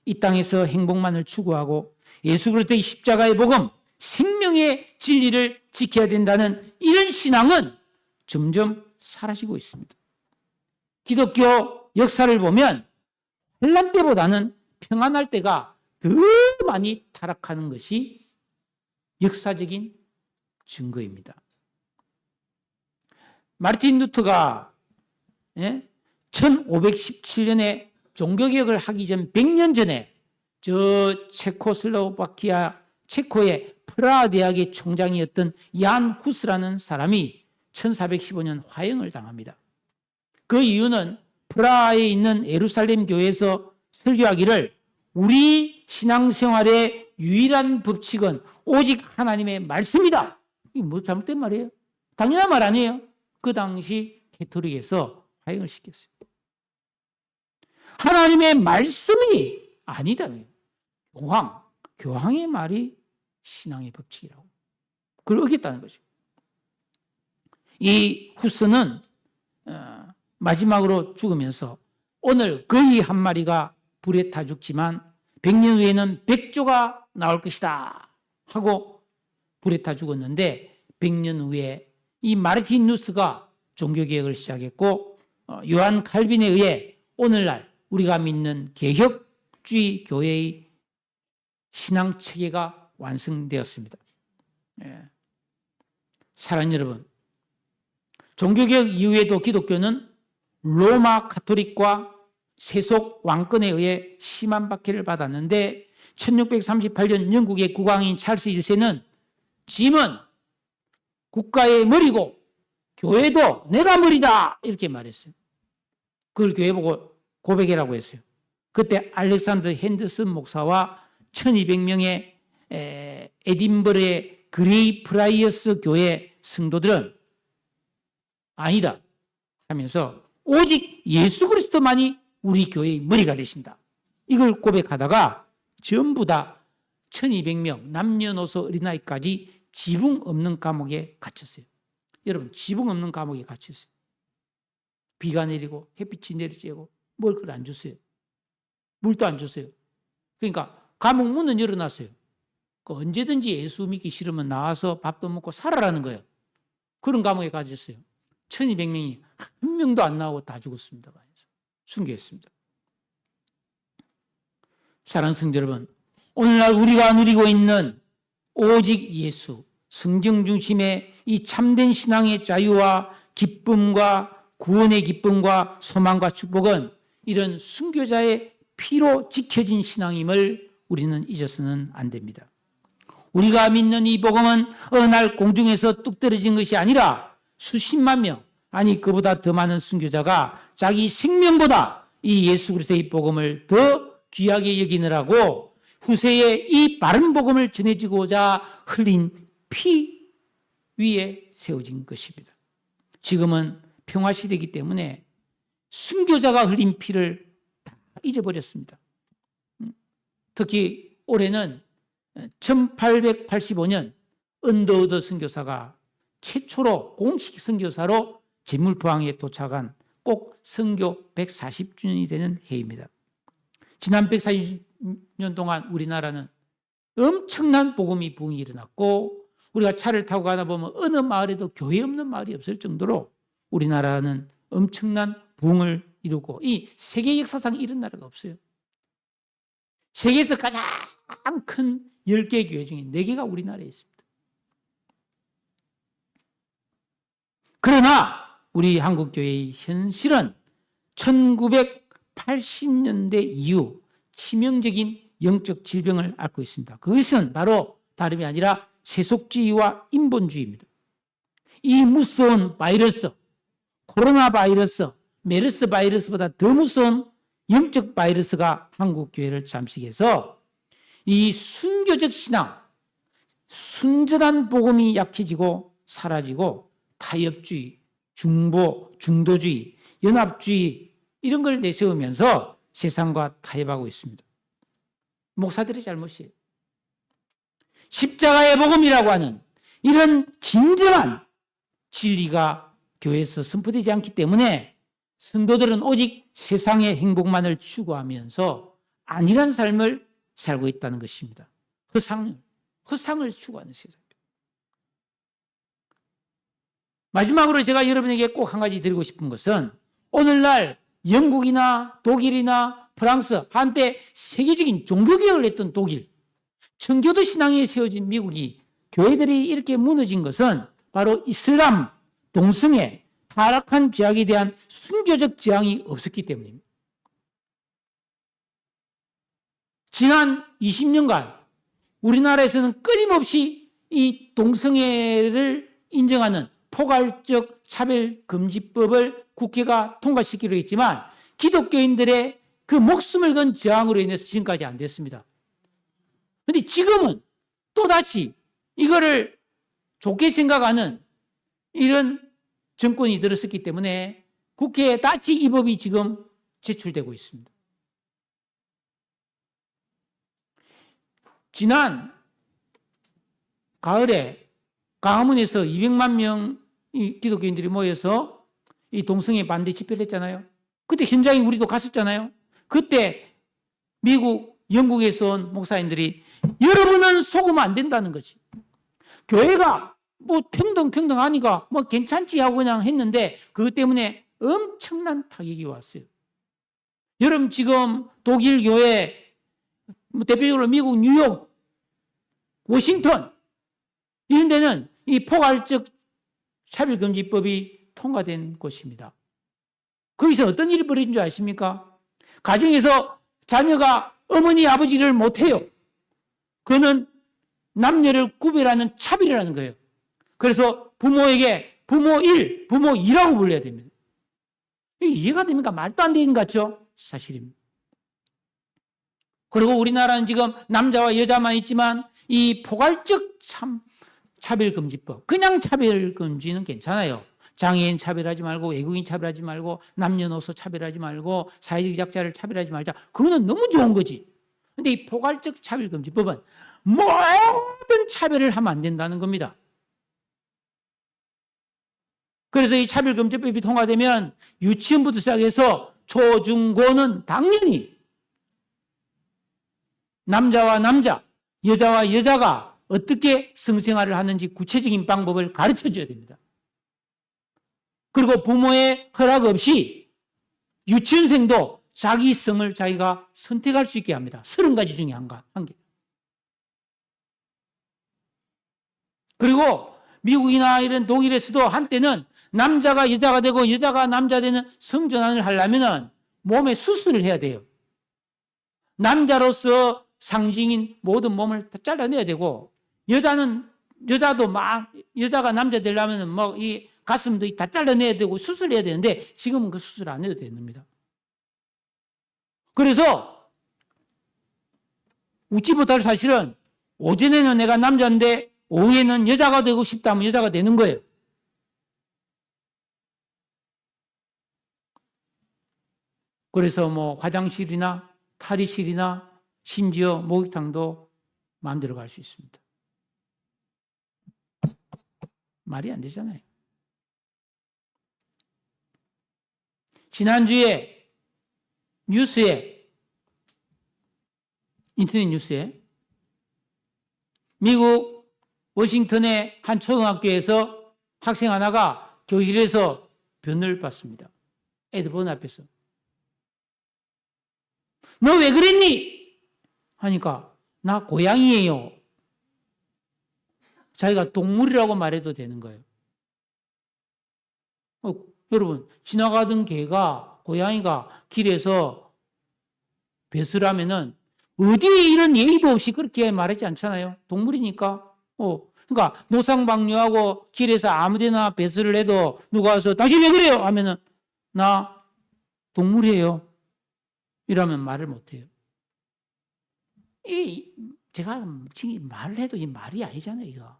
이 땅에서 행복만을 추구하고 예수 그리스도의 십자가의 복음, 생명의 진리를 지켜야 된다는 이런 신앙은 점점 사라지고 있습니다. 기독교 역사를 보면 환난 때보다는 평안할 때가 더 많이 타락하는 것이 역사적인 증거입니다. 마르틴 루터가 1517년에 종교개혁을 하기 전 100년 전에 저 체코슬로바키아 체코의 프라하 대학의 총장이었던 얀 후스라는 사람이 1415년 화형을 당합니다. 그 이유는 프라하에 있는 예루살렘 교회에서 설교하기를 우리 신앙생활의 유일한 법칙은 오직 하나님의 말씀이다. 이게 뭐 잘못된 말이에요? 당연한 말 아니에요? 그 당시 캐토릭에서 화형을 시켰어요. 하나님의 말씀이 아니다. 교황의 말이 신앙의 법칙이라고. 그걸 어겼다는 거죠. 이 후스는 마지막으로 죽으면서 오늘 거의 한 마리가 불에 타 죽지만 100년 후에는 100조가 나올 것이다 하고 불에 타 죽었는데 100년 후에 이 마르틴 루스가 종교개혁을 시작했고 요한 칼빈에 의해 오늘날 우리가 믿는 개혁주의 교회의 신앙체계가 완성되었습니다. 사랑하는 여러분, 종교개혁 이후에도 기독교는 로마 가톨릭과 세속 왕권에 의해 심한 박해를 받았는데 1638년 영국의 국왕인 찰스 1세는 짐은 국가의 머리고 교회도 내가 머리다 이렇게 말했어요. 그걸 교회 보고 고백이라고 했어요. 그때 알렉산더 핸더슨 목사와 1200명의 에딘버러의 그레이 프라이어스 교회 성도들은 아니다 하면서 오직 예수 그리스도만이 우리 교회의 머리가 되신다. 이걸 고백하다가 전부 다 1200명 남녀노소 어린아이까지 지붕 없는 감옥에 갇혔어요. 여러분, 지붕 없는 감옥에 갇혔어요. 비가 내리고 햇빛이 내리쬐고 먹을 걸 안 줬어요. 물도 안 줬어요. 그러니까 감옥 문은 열어놨어요. 언제든지 예수 믿기 싫으면 나와서 밥도 먹고 살아라는 거예요. 그런 감옥에 갇혔어요. 1200명이 한 명도 안 나오고 다 죽었습니다. 순교했습니다. 사랑하는 성도 여러분, 오늘날 우리가 누리고 있는 오직 예수, 성경 중심의 이 참된 신앙의 자유와 기쁨과 구원의 기쁨과 소망과 축복은 이런 순교자의 피로 지켜진 신앙임을 우리는 잊어서는 안 됩니다. 우리가 믿는 이 복음은 어느 날 공중에서 뚝 떨어진 것이 아니라 수십만 명, 아니 그보다 더 많은 순교자가 자기 생명보다 이 예수 그리스도의 복음을 더 귀하게 여기느라고 후세에 이 바른 복음을 전해지고자 흘린 피 위에 세워진 것입니다. 지금은 평화시대이기 때문에 순교자가 흘린 피를 다 잊어버렸습니다. 특히 올해는 1885년 언더우드 선교사가 최초로 공식 선교사로 제물포항에 도착한 꼭 선교 140주년이 되는 해입니다. 지난 140년 동안 우리나라는 엄청난 복음이 부흥이 일어났고, 우리가 차를 타고 가다 보면 어느 마을에도 교회 없는 마을이 없을 정도로 우리나라는 엄청난 부흥을 이루고, 이 세계 역사상 이런 나라가 없어요. 세계에서 가장 큰 10개 교회 중에 4개가 우리나라에 있습니다. 그러나 우리 한국교회의 현실은 1980년대 이후 치명적인 영적 질병을 앓고 있습니다. 그것은 바로 다름이 아니라 세속주의와 인본주의입니다. 이 무서운 바이러스, 코로나 바이러스, 메르스 바이러스보다 더 무서운 영적 바이러스가 한국교회를 잠식해서 이 순교적 신앙, 순전한 복음이 약해지고 사라지고 타협주의, 중보, 중도주의, 연합주의 이런 걸 내세우면서 세상과 타협하고 있습니다. 목사들의 잘못이에요. 십자가의 복음이라고 하는 이런 진정한 진리가 교회에서 선포되지 않기 때문에 성도들은 오직 세상의 행복만을 추구하면서 안일한 삶을 살고 있다는 것입니다. 허상을 추구하는 세상. 마지막으로 제가 여러분에게 꼭 한 가지 드리고 싶은 것은, 오늘날 영국이나 독일이나 프랑스, 한때 세계적인 종교개혁을 했던 독일, 청교도 신앙이 세워진 미국이 교회들이 이렇게 무너진 것은 바로 이슬람, 동성애, 타락한 죄악에 대한 순교적 저항이 없었기 때문입니다. 지난 20년간 우리나라에서는 끊임없이 이 동성애를 인정하는 포괄적 차별금지법을 국회가 통과시키기로 했지만 기독교인들의 그 목숨을 건 저항으로 인해서 지금까지 안 됐습니다. 그런데 지금은 또다시 이거를 좋게 생각하는 이런 정권이 들었었기 때문에 국회에 다시 이 법이 지금 제출되고 있습니다. 지난 가을에 광화문에서 200만 명의 기독교인들이 모여서 이 동성애 반대 집회를 했잖아요. 그때 현장에 우리도 갔었잖아요. 그때 미국, 영국에서 온 목사님들이 여러분은 속으면 안 된다는 거지. 교회가 뭐 평등 하니까 뭐 괜찮지 하고 그냥 했는데 그것 때문에 엄청난 타격이 왔어요. 여러분 지금 독일 교회, 대표적으로 미국 뉴욕, 워싱턴 이런 데는 이 포괄적 차별금지법이 통과된 곳입니다. 거기서 어떤 일이 벌어진 줄 아십니까? 가정에서 자녀가 어머니, 아버지를 못해요. 그거는 남녀를 구별하는 차별이라는 거예요. 그래서 부모에게 부모 1, 부모 2라고 불러야 됩니다. 이해가 됩니까? 말도 안 되는 것 같죠? 사실입니다. 그리고 우리나라는 지금 남자와 여자만 있지만 이 포괄적 차별금지법, 그냥 차별금지는 괜찮아요. 장애인 차별하지 말고, 외국인 차별하지 말고, 남녀노소 차별하지 말고, 사회적 약자를 차별하지 말자. 그거는 너무 좋은 거지. 근데 이 포괄적 차별금지법은 모든 차별을 하면 안 된다는 겁니다. 그래서 이 차별금지법이 통과되면 유치원부터 시작해서 초, 중, 고는 당연히 남자와 남자, 여자와 여자가 어떻게 성생활을 하는지 구체적인 방법을 가르쳐 줘야 됩니다. 그리고 부모의 허락 없이 유치원생도 자기 성을 자기가 선택할 수 있게 합니다. 30가지 중에 한 개. 그리고 미국이나 이런 독일에서도 한때는 남자가 여자가 되고 여자가 남자 되는 성전환을 하려면 몸에 수술을 해야 돼요. 남자로서 상징인 모든 몸을 다 잘라내야 되고, 여자도 여자가 남자 되려면 뭐 이 가슴도 다 잘라내야 되고 수술해야 되는데 지금은 그 수술 안 해도 됩니다. 그래서 웃지 못할 사실은 오전에는 내가 남자인데 오후에는 여자가 되고 싶다면 여자가 되는 거예요. 그래서 뭐 화장실이나 탈의실이나 심지어 목욕탕도 마음대로 갈 수 있습니다. 말이 안 되잖아요. 지난주에 뉴스에, 인터넷 뉴스에 미국 워싱턴의 한 초등학교에서 학생 하나가 교실에서 변을 받습니다. 애들 보는 앞에서. 너 왜 그랬니? 하니까 나 고양이에요. 자기가 동물이라고 말해도 되는 거예요. 여러분, 지나가던 개가, 고양이가 길에서 뱃을 하면은 어디에 이런 예의도 없이 그렇게 말하지 않잖아요. 동물이니까. 그러니까 노상방뇨하고 길에서 아무데나 뱃을 해도 누가 와서 당신 왜 그래요? 하면은 나 동물이에요. 이러면 말을 못해요. 제가 지금 말을 해도 이 말이 아니잖아요, 이거.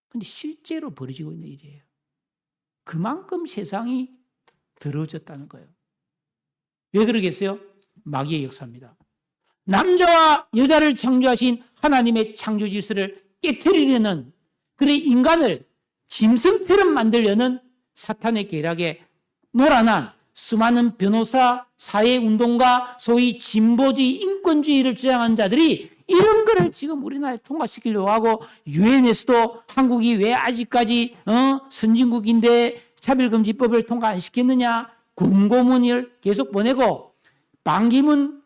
근데 실제로 벌어지고 있는 일이에요. 그만큼 세상이 더러워졌다는 거예요. 왜 그러겠어요? 마귀의 역사입니다. 남자와 여자를 창조하신 하나님의 창조 질서를 깨트리려는, 그래 인간을 짐승처럼 만들려는 사탄의 계략에 노란한 수많은 변호사, 사회운동가, 소위 진보주의, 인권주의를 주장한 자들이 이런 거를 지금 우리나라에 통과시키려고 하고, 유엔에서도 한국이 왜 아직까지 선진국인데 차별금지법을 통과 안 시켰느냐 권고문을 계속 보내고, 반기문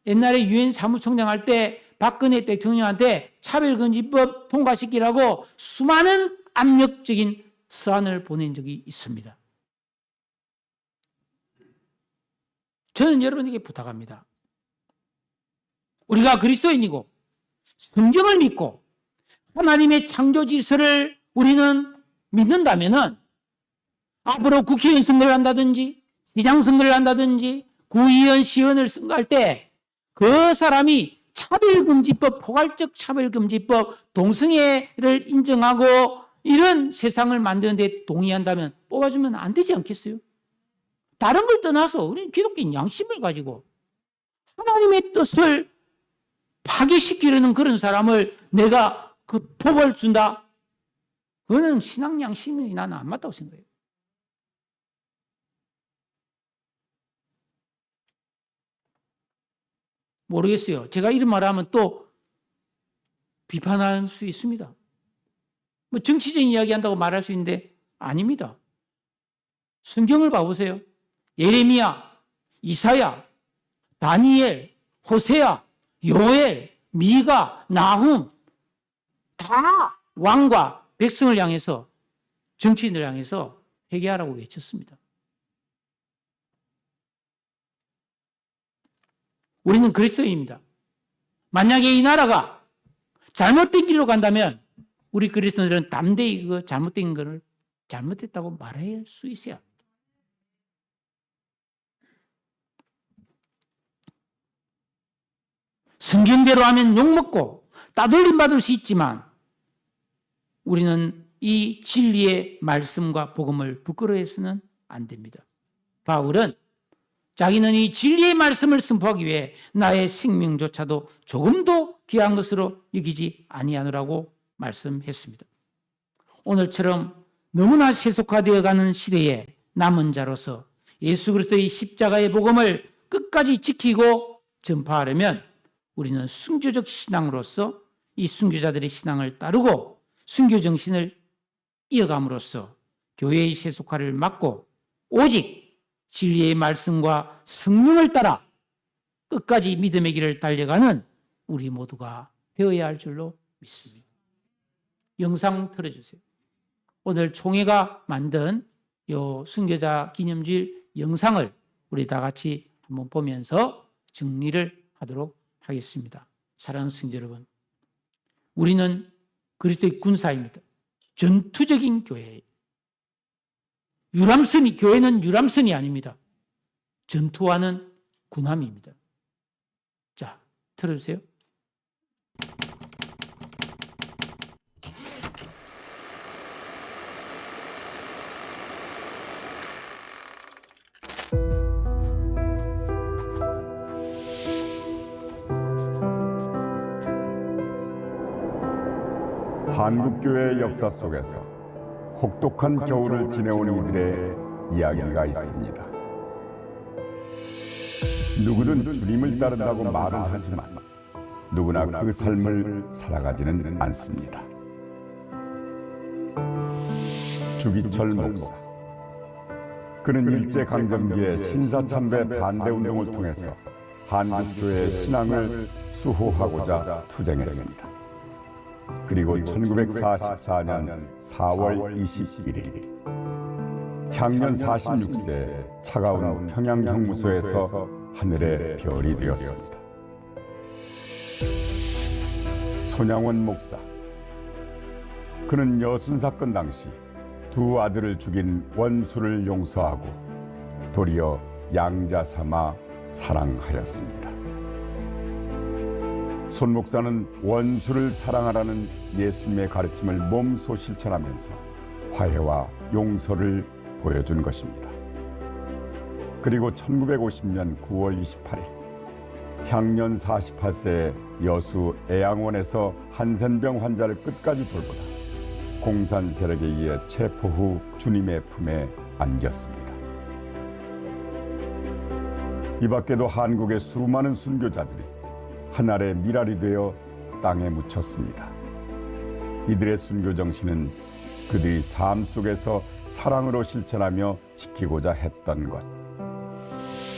옛날에 유엔 사무총장 할 때 박근혜 대통령한테 차별금지법 통과시키라고 수많은 압력적인 서한을 보낸 적이 있습니다. 저는 여러분에게 부탁합니다. 우리가 그리스도인이고 성경을 믿고 하나님의 창조 질서를 우리는 믿는다면은 앞으로 국회의원 선거를 한다든지 시장 선거를 한다든지 구의원, 시의원을 선거할 때 그 사람이 차별금지법, 포괄적 차별금지법, 동성애를 인정하고 이런 세상을 만드는 데 동의한다면 뽑아주면 안 되지 않겠어요? 다른 걸 떠나서 우리는 기독교인 양심을 가지고 하나님의 뜻을 파괴시키려는 그런 사람을 내가 그 법을 준다? 그거는 신앙 양심이 나는 안 맞다고 생각해요. 모르겠어요. 제가 이런 말을 하면 또 비판할 수 있습니다. 뭐 정치적인 이야기 한다고 말할 수 있는데 아닙니다. 성경을 봐보세요. 예레미야, 이사야, 다니엘, 호세아, 요엘, 미가, 나훔 다 왕과 백성을 향해서, 정치인을 향해서 회개하라고 외쳤습니다. 우리는 그리스도인입니다. 만약에 이 나라가 잘못된 길로 간다면 우리 그리스도인들은 담대히 그 잘못된 것을 잘못했다고 말할 수 있어야 합니다. 성경대로 하면 욕먹고 따돌림 받을 수 있지만 우리는 이 진리의 말씀과 복음을 부끄러워해서는 안 됩니다. 바울은 자기는 이 진리의 말씀을 선포하기 위해 나의 생명조차도 조금도 귀한 것으로 여기지 아니하노라고 말씀했습니다. 오늘처럼 너무나 세속화되어가는 시대에 남은 자로서 예수 그리스도의 십자가의 복음을 끝까지 지키고 전파하려면 우리는 순교적 신앙으로서 이 순교자들의 신앙을 따르고 순교 정신을 이어감으로써 교회의 세속화를 막고 오직 진리의 말씀과 성령을 따라 끝까지 믿음의 길을 달려가는 우리 모두가 되어야 할 줄로 믿습니다. 영상 틀어주세요. 오늘 총회가 만든 이 순교자 기념주일 영상을 우리 다 같이 한번 보면서 정리를 하도록 하겠습니다. 사랑하는 성도 여러분, 우리는 그리스도의 군사입니다. 전투적인 교회예요. 교회는 유람선이 아닙니다. 전투하는 군함입니다. 자, 들어주세요. 한국교회의 역사 속에서 혹독한 겨울을 지내온 이들의 이야기가 있습니다. 누구든 주님을 따른다고 말은 하지만 누구나 그 삶을 살아가지는 않습니다. 주기철 목사. 그는 일제강점기에 신사참배 반대운동을 통해서 한국교회의 신앙을 수호하고자 투쟁했습니다. 그리고 1944년 4월 21일 향년 46세에 차가운 평양형무소에서 하늘의 별이 되었습니다. 손양원 목사. 그는 여순사건 당시 두 아들을 죽인 원수를 용서하고 도리어 양자 삼아 사랑하였습니다. 손 목사는 원수를 사랑하라는 예수님의 가르침을 몸소 실천하면서 화해와 용서를 보여준 것입니다. 그리고 1950년 9월 28일 향년 48세의 여수 애양원에서 한센병 환자를 끝까지 돌보다 공산 세력에 의해 체포 후 주님의 품에 안겼습니다. 이 밖에도 한국의 수많은 순교자들이 하늘의 미랄이 되어 땅에 묻혔습니다. 이들의 순교 정신은 그들이 삶 속에서 사랑으로 실천하며 지키고자 했던 것,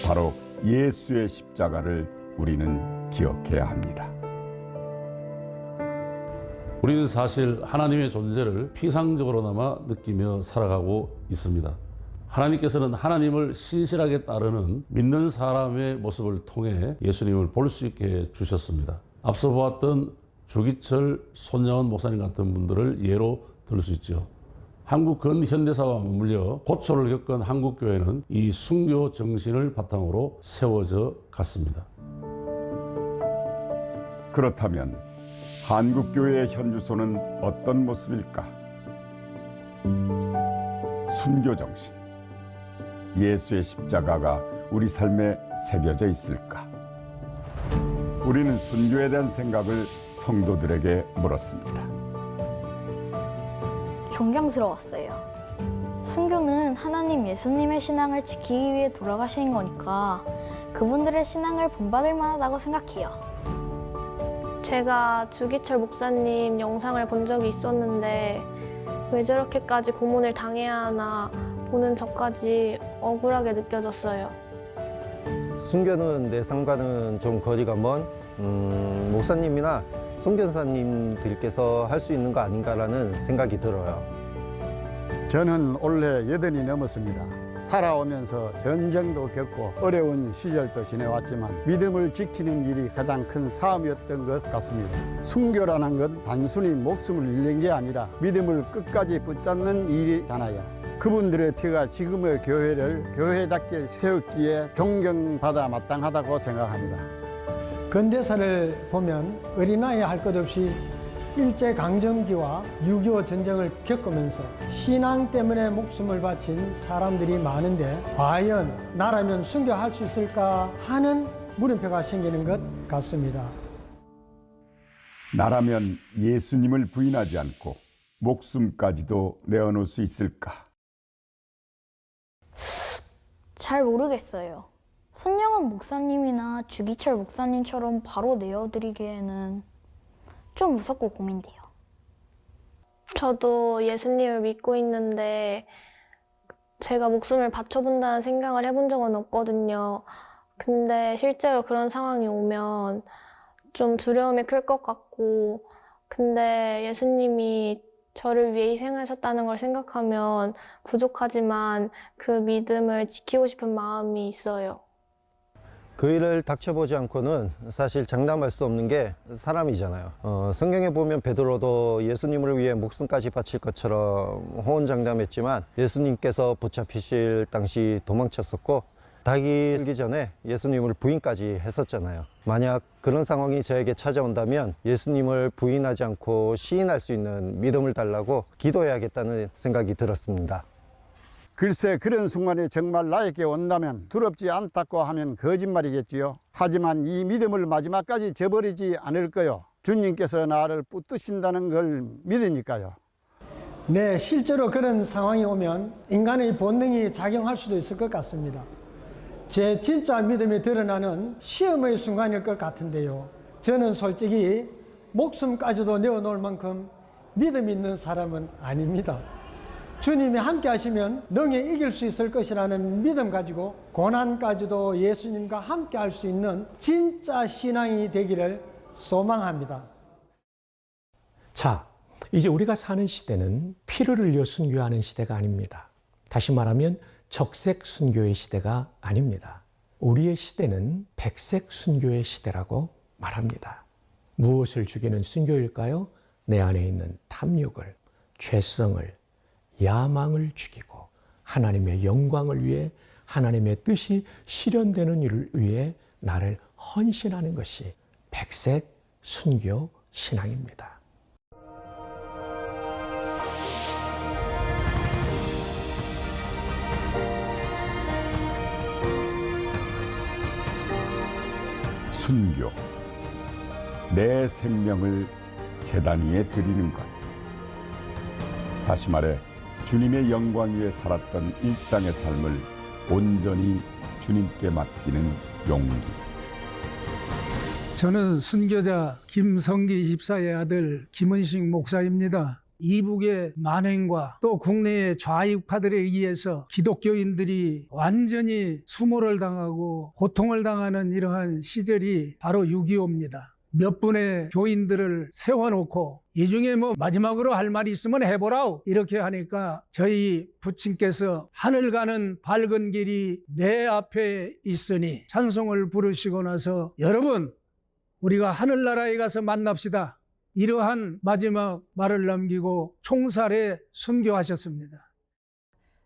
바로 예수의 십자가를 우리는 기억해야 합니다. 우리는 사실 하나님의 존재를 피상적으로나마 느끼며 살아가고 있습니다. 하나님께서는 하나님을 신실하게 따르는 믿는 사람의 모습을 통해 예수님을 볼 수 있게 해주셨습니다. 앞서 보았던 주기철, 손양원 목사님 같은 분들을 예로 들 수 있죠. 한국 근현대사와 맞물려 고초를 겪은 한국교회는 이 순교 정신을 바탕으로 세워져 갔습니다. 그렇다면 한국교회의 현주소는 어떤 모습일까? 순교 정신, 예수의 십자가가 우리 삶에 새겨져 있을까? 우리는 순교에 대한 생각을 성도들에게 물었습니다. 존경스러웠어요. 순교는 하나님 예수님의 신앙을 지키기 위해 돌아가신 거니까 그분들의 신앙을 본받을 만하다고 생각해요. 제가 주기철 목사님 영상을 본 적이 있었는데 왜 저렇게까지 고문을 당해야 하나 보는 저까지 억울하게 느껴졌어요. 순교는 내 삶과는 좀 거리가 먼 목사님이나 선교사님들께서 할 수 있는 거 아닌가라는 생각이 들어요. 저는 올해 80이 넘었습니다. 살아오면서 전쟁도 겪고 어려운 시절도 지내왔지만 믿음을 지키는 일이 가장 큰 사업이었던 것 같습니다. 순교라는 건 단순히 목숨을 잃는 게 아니라 믿음을 끝까지 붙잡는 일이잖아요. 그분들의 피가 지금의 교회를 교회답게 세웠기에 존경받아 마땅하다고 생각합니다. 근대사를 보면 어린아이 할 것 없이 일제강점기와 6.25 전쟁을 겪으면서 신앙 때문에 목숨을 바친 사람들이 많은데 과연 나라면 순교할 수 있을까 하는 물음표가 생기는 것 같습니다. 나라면 예수님을 부인하지 않고 목숨까지도 내어놓을 수 있을까? 잘 모르겠어요. 손양원 목사님이나 주기철 목사님처럼 바로 내어드리기에는 좀 무섭고 고민돼요. 저도 예수님을 믿고 있는데 제가 목숨을 바쳐본다는 생각을 해본 적은 없거든요. 근데 실제로 그런 상황이 오면 좀 두려움이 클 것 같고, 근데 예수님이 저를 위해 희생하셨다는 걸 생각하면 부족하지만 그 믿음을 지키고 싶은 마음이 있어요. 그 일을 닥쳐보지 않고는 사실 장담할 수 없는 게 사람이잖아요. 성경에 보면 베드로도 예수님을 위해 목숨까지 바칠 것처럼 호언장담했지만 예수님께서 붙잡히실 당시 도망쳤었고 닭이 들기 전에 예수님을 부인까지 했었잖아요. 만약 그런 상황이 저에게 찾아온다면 예수님을 부인하지 않고 시인할 수 있는 믿음을 달라고 기도해야겠다는 생각이 들었습니다. 글쎄, 그런 순간이 정말 나에게 온다면 두렵지 않다고 하면 거짓말이겠지요. 하지만 이 믿음을 마지막까지 저버리지 않을 거요. 주님께서 나를 붙드신다는 걸 믿으니까요. 네, 실제로 그런 상황이 오면 인간의 본능이 작용할 수도 있을 것 같습니다. 제 진짜 믿음이 드러나는 시험의 순간일 것 같은데요. 저는 솔직히 목숨까지도 내어놓을 만큼 믿음 있는 사람은 아닙니다. 주님이 함께 하시면 능히 이길 수 있을 것이라는 믿음 가지고 고난까지도 예수님과 함께 할 수 있는 진짜 신앙이 되기를 소망합니다. 자, 이제 우리가 사는 시대는 피를 흘려 순교하는 시대가 아닙니다. 다시 말하면 적색 순교의 시대가 아닙니다. 우리의 시대는 백색 순교의 시대라고 말합니다. 무엇을 죽이는 순교일까요? 내 안에 있는 탐욕을, 죄성을, 야망을 죽이고 하나님의 영광을 위해 하나님의 뜻이 실현되는 일을 위해 나를 헌신하는 것이 백색 순교 신앙입니다. 순교, 내 생명을 제단 위에 드리는 것. 다시 말해 주님의 영광 위에 살았던 일상의 삶을 온전히 주님께 맡기는 용기. 저는 순교자 김성기 집사의 아들 김은식 목사입니다. 이북의 만행과 또 국내의 좌익파들에 의해서 기독교인들이 완전히 수모를 당하고 고통을 당하는 이러한 시절이 바로 6.25입니다. 몇 분의 교인들을 세워놓고 이 중에 뭐 마지막으로 할 말이 있으면 해보라우 이렇게 하니까 저희 부친께서 하늘 가는 밝은 길이 내 앞에 있으니 찬송을 부르시고 나서 여러분 우리가 하늘나라에 가서 만납시다. 이러한 마지막 말을 남기고 총살에 순교하셨습니다.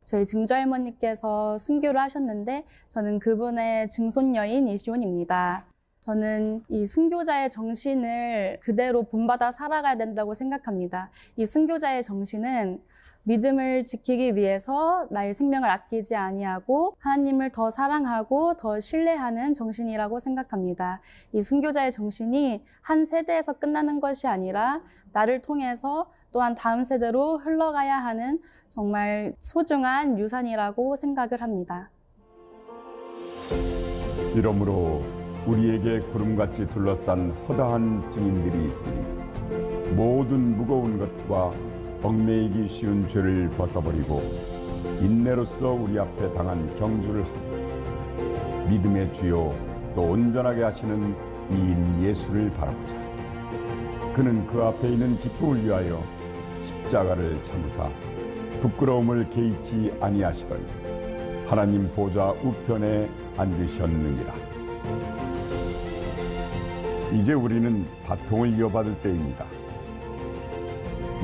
저희 증조할머니께서 순교를 하셨는데 저는 그분의 증손녀인 이시온입니다. 저는 이 순교자의 정신을 그대로 본받아 살아가야 된다고 생각합니다. 이 순교자의 정신은 믿음을 지키기 위해서 나의 생명을 아끼지 아니하고 하나님을 더 사랑하고 더 신뢰하는 정신이라고 생각합니다. 이 순교자의 정신이 한 세대에서 끝나는 것이 아니라 나를 통해서 또한 다음 세대로 흘러가야 하는 정말 소중한 유산이라고 생각을 합니다. 이러므로 우리에게 구름같이 둘러싼 허다한 증인들이 있으니 모든 무거운 것과 얽매이기 쉬운 죄를 벗어버리고 인내로써 우리 앞에 당한 경주를 하고 믿음의 주요 또 온전하게 하시는 이인 예수를 바라보자. 그는 그 앞에 있는 기쁨을 위하여 십자가를 참으사 부끄러움을 개의치 아니하시더니 하나님 보좌 우편에 앉으셨느니라. 이제 우리는 바통을 이어받을 때입니다.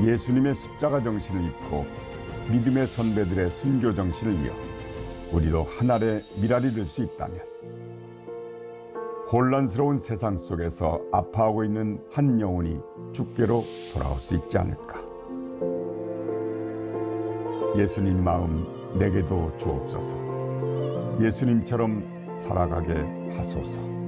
예수님의 십자가 정신을 입고 믿음의 선배들의 순교 정신을 이어 우리도 하늘의 미랄이 될 수 있다면 혼란스러운 세상 속에서 아파하고 있는 한 영혼이 주께로 돌아올 수 있지 않을까. 예수님 마음 내게도 주옵소서. 예수님처럼 살아가게 하소서.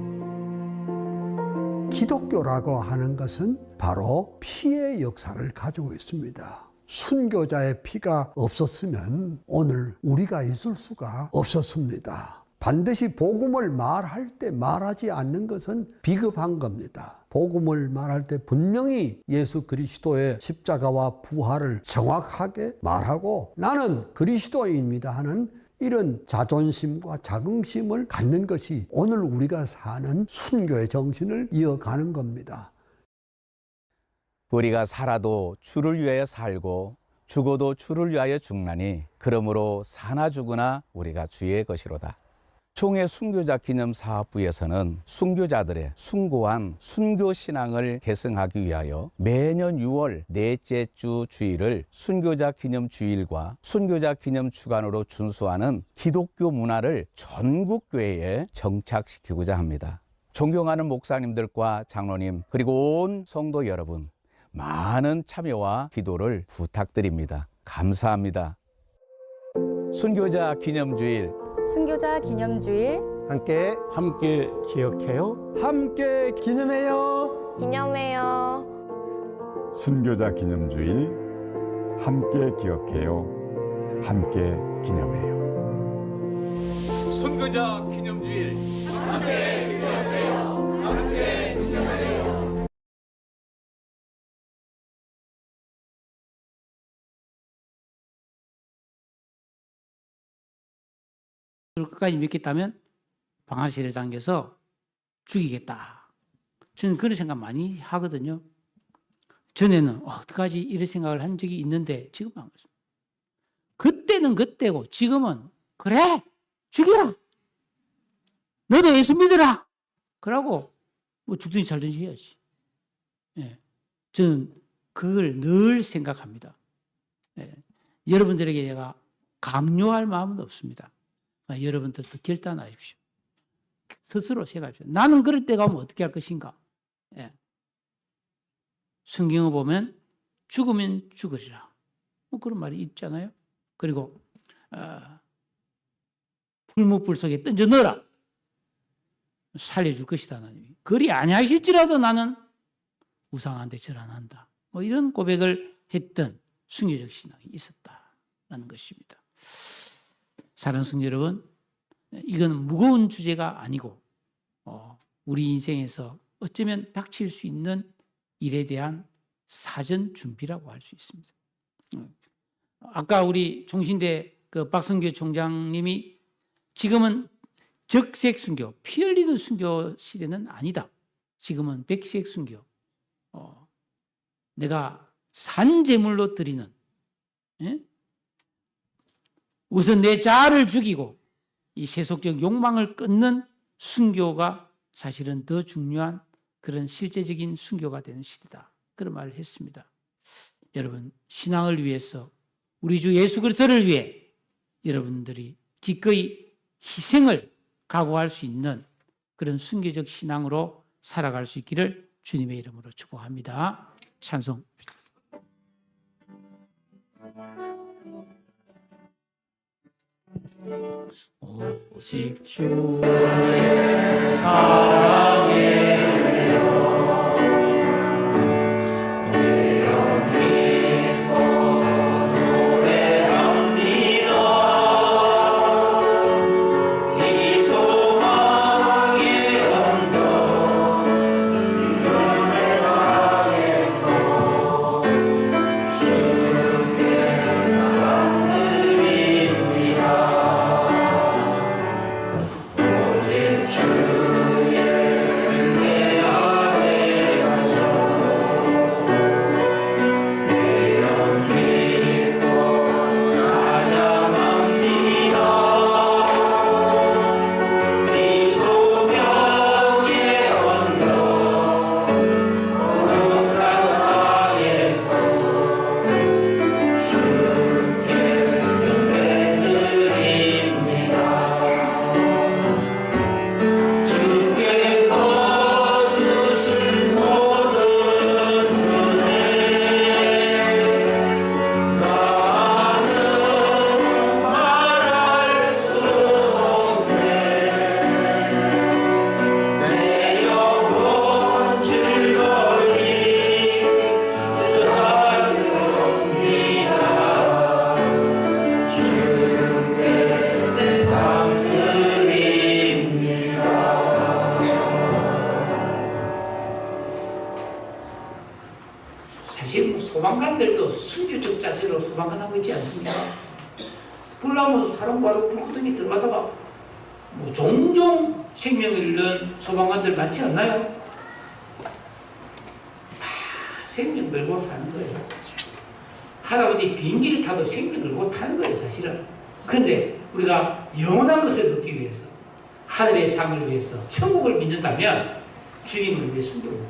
기독교라고 하는 것은 바로 피의 역사를 가지고 있습니다. 순교자의 피가 없었으면 오늘 우리가 있을 수가 없었습니다. 반드시 복음을 말할 때 말하지 않는 것은 비겁한 겁니다. 복음을 말할 때 분명히 예수 그리스도의 십자가와 부활을 정확하게 말하고 나는 그리스도인입니다 하는 이런 자존심과 자긍심을 갖는 것이 오늘 우리가 사는 순교의 정신을 이어가는 겁니다. 우리가 살아도 주를 위하여 살고 죽어도 주를 위하여 죽나니 그러므로 사나 죽으나 우리가 주의 것이로다. 총회 순교자 기념 사업부에서는 순교자들의 숭고한 순교 신앙을 계승하기 위하여 매년 6월 넷째 주 주일을 순교자 기념 주일과 순교자 기념 주간으로 준수하는 기독교 문화를 전국 교회에 정착시키고자 합니다. 존경하는 목사님들과 장로님 그리고 온 성도 여러분 많은 참여와 기도를 부탁드립니다. 감사합니다. 순교자 기념주일 순교자 기념주일 함께 기억해요. 함께 기념해요. 기념해요. 순교자 기념주일 함께 기억해요. 함께 기념해요. 순교자 기념주일 끝까지 믿겠다면 방아쇠를 당겨서 죽이겠다. 저는 그런 생각 많이 하거든요. 전에는 어떡하지 이런 생각을 한 적이 있는데 지금은 안 그렇습니다. 그때는 그때고 지금은 그래 죽여라. 너도 예수 믿어라. 그러고 뭐 죽든지 살든지 해야지. 예. 저는 그걸 늘 생각합니다. 예. 여러분들에게 제가 강요할 마음은 없습니다. 여러분들도 결단하십시오. 스스로 생각하십시오. 나는 그럴 때가 오면 어떻게 할 것인가. 예. 성경을 보면 죽으면 죽으리라. 뭐 그런 말이 있잖아요. 그리고 풀무불 속에 던져 넣어라. 살려줄 것이다. 하나님이. 그리 아니하실지라도 나는 우상한테 절 안 한다. 뭐 이런 고백을 했던 순교적 신앙이 있었다라는 것입니다. 사랑하는 성도 여러분, 이건 무거운 주제가 아니고 우리 인생에서 어쩌면 닥칠 수 있는 일에 대한 사전 준비라고 할 수 있습니다. 아까 우리 종신대 그 박성교 총장님이 지금은 적색 순교, 피 흘리는 순교 시대는 아니다. 지금은 백색 순교. 내가 산 제물로 드리는, 예? 우선 내 자아를 죽이고 이 세속적 욕망을 끊는 순교가 사실은 더 중요한 그런 실제적인 순교가 되는 시대다. 그런 말을 했습니다. 여러분, 신앙을 위해서 우리 주 예수 그리스도를 위해 여러분들이 기꺼이 희생을 각오할 수 있는 그런 순교적 신앙으로 살아갈 수 있기를 주님의 이름으로 축복합니다. 찬송. 오직 주의 사랑에 사실 소방관들도 순교적 자세로 소방관하고 있지 않습니까? 불나면 사람 바로 불구덩이 들어가다가 뭐 종종 생명을 잃는 소방관들 많지 않나요? 다 생명 걸고 사는 거예요. 하다못해 비행기를 타도 생명 걸고 타는 거예요, 사실은. 그런데 우리가 영원한 것을 얻기 위해서, 하늘의 삶을 위해서 천국을 믿는다면 주님을 위해 순교합니다.